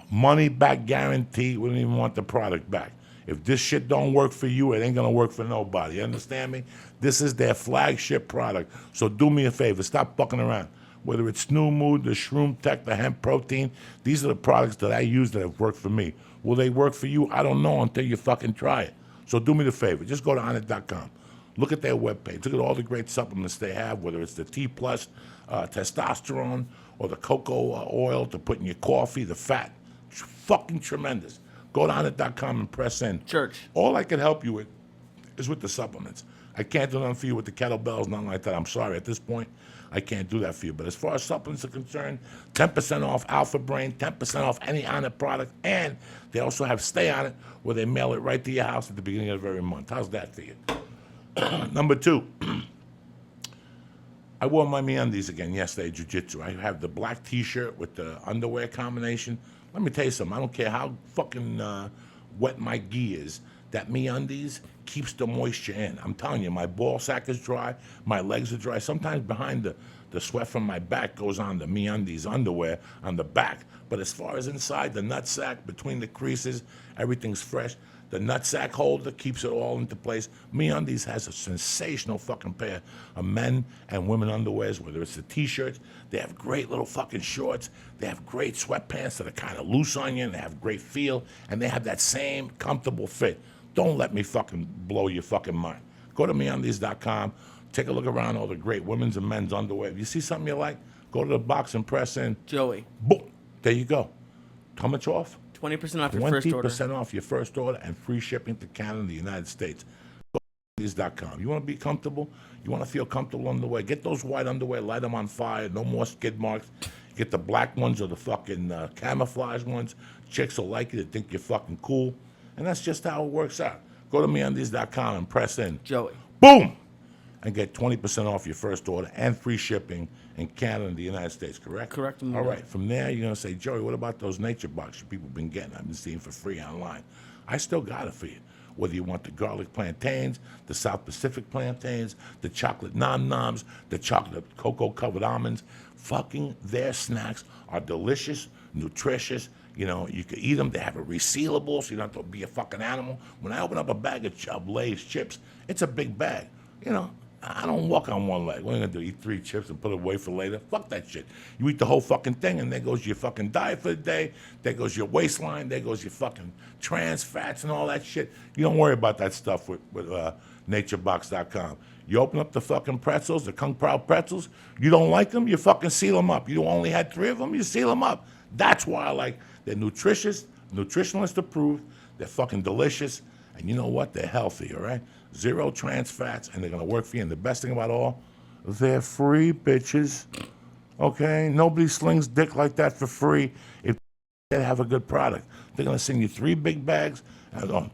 Money back guarantee. We don't even want the product back. If this shit don't work for you, it ain't gonna work for nobody. You understand me? This is their flagship product. So do me a favor, stop fucking around. Whether it's Snoo Mood, the Shroom Tech, the hemp protein, these are the products that I use that have worked for me. Will they work for you? I don't know until you fucking try it. So do me the favor, just go to onit.com. Look at their webpage. Look at all the great supplements they have, whether it's the T Plus, testosterone, or the cocoa oil to put in your coffee, the fat. It's fucking tremendous. Go to onit.com and press in. Church. All I can help you with is with the supplements. I can't do nothing for you with the kettlebells, nothing like that. I'm sorry. At this point, I can't do that for you. But as far as supplements are concerned, 10% off Alpha Brain, 10% off any Onnit product, and they also have Stay On It, where they mail it right to your house at the beginning of every month. How's that for you? Number 2, I wore my MeUndies again yesterday, jiu-jitsu. I have the black T-shirt with the underwear combination. Let me tell you something. I don't care how fucking wet my gi is. That MeUndies keeps the moisture in. I'm telling you, my ball sack is dry. My legs are dry. Sometimes behind the sweat from my back goes on the MeUndies underwear on the back. But as far as inside, the nut sack, between the creases, everything's fresh. The nutsack holder keeps it all into place. MeUndies has a sensational fucking pair of men and women underwears, whether it's the T-shirts. They have great little fucking shorts. They have great sweatpants that are kind of loose on you, and they have great feel, and they have that same comfortable fit. Don't let me fucking blow your fucking mind. Go to MeUndies.com. Take a look around all the great women's and men's underwear. If you see something you like, go to the box and press in. Joey. Boom. There you go. How much off? 20% off your first order. 20% off your first order and free shipping to Canada and the United States. Go to MeUndies.com. You want to be comfortable? You want to feel comfortable underwear? Get those white underwear, light them on fire, no more skid marks. Get the black ones or the fucking camouflage ones. Chicks will like you. They think you're fucking cool. And that's just how it works out. Go to MeUndies.com and press in. Joey. Boom! And get 20% off your first order and free shipping in Canada and the United States, correct? Correct. All right. From there, you're going to say, Joey, what about those NatureBox people been getting? I've been seeing for free online. I still got it for you. whether you want the garlic plantains, the South Pacific plantains, the chocolate nom-noms, the chocolate cocoa-covered almonds. Fucking their snacks are delicious, nutritious. You know, you can eat them. They have a resealable, so you don't have to be a fucking animal. When I open up a bag of Lay's chips, it's a big bag. You know, I don't walk on one leg. What am I going to do, eat 3 chips and put it away for later? Fuck that shit. You eat the whole fucking thing, and there goes your fucking diet for the day. There goes your waistline. There goes your fucking trans fats and all that shit. You don't worry about that stuff with NatureBox.com. You open up the fucking pretzels, the Kung Pao pretzels. You don't like them, you fucking seal them up. You only had 3 of them, you seal them up. That's why I like. They're nutritious, nutritionalist approved. They're fucking delicious. And you know what? They're healthy, all right? 0 trans fats, and they're going to work for you. And the best thing about all, they're free, bitches. Okay? Nobody slings dick like that for free if they have a good product. They're going to send you 3 big bags,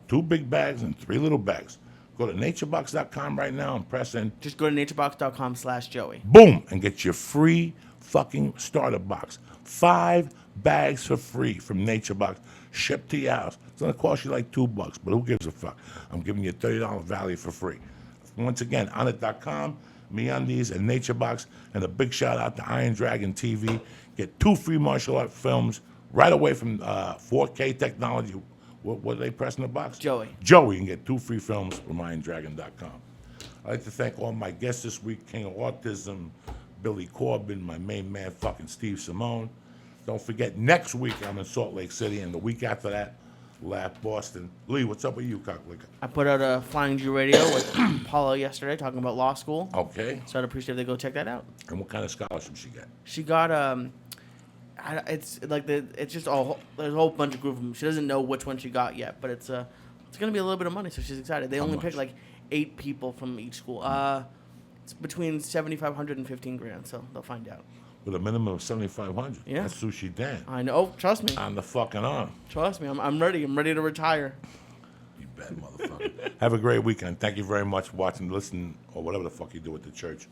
2 big bags, and 3 little bags. Go to naturebox.com right now and press in. Just go to naturebox.com/Joey. Boom! And get your free fucking starter box. 5 bags for free from NatureBox, shipped to your house. It's gonna cost you like $2, but who gives a fuck? I'm giving you a $30 value for free. Once again, onit.com, MeUndies, and NatureBox, and a big shout out to Iron Dragon TV. Get 2 free martial art films right away from 4K technology. What are they pressing the box? Joey. Joey, you can get 2 free films from IronDragon.com. I'd like to thank all my guests this week, King of Autism, Billy Corben, my main man, fucking Steve Simone. Don't forget, next week I'm in Salt Lake City, and the week after that, Boston. Lee, what's up with you, cocklicker? I put out a Flying Jew radio with Paula yesterday talking about law school. Okay. So I'd appreciate if they go check that out. And what kind of scholarship she got? She got it's like it's just there's a whole bunch of group of them. She doesn't know which one she got yet, but it's gonna be a little bit of money, so she's excited. They only picked like 8 people from each school. It's between $7,500 and $15,000, so they'll find out. With a minimum of $7,500. Yeah. That's Sushi Dan. I know. Oh, trust me. On the fucking arm. Trust me. I'm ready. I'm ready to retire. You bad motherfucker. Have a great weekend. Thank you very much for watching, listening, or whatever the fuck you do at the church.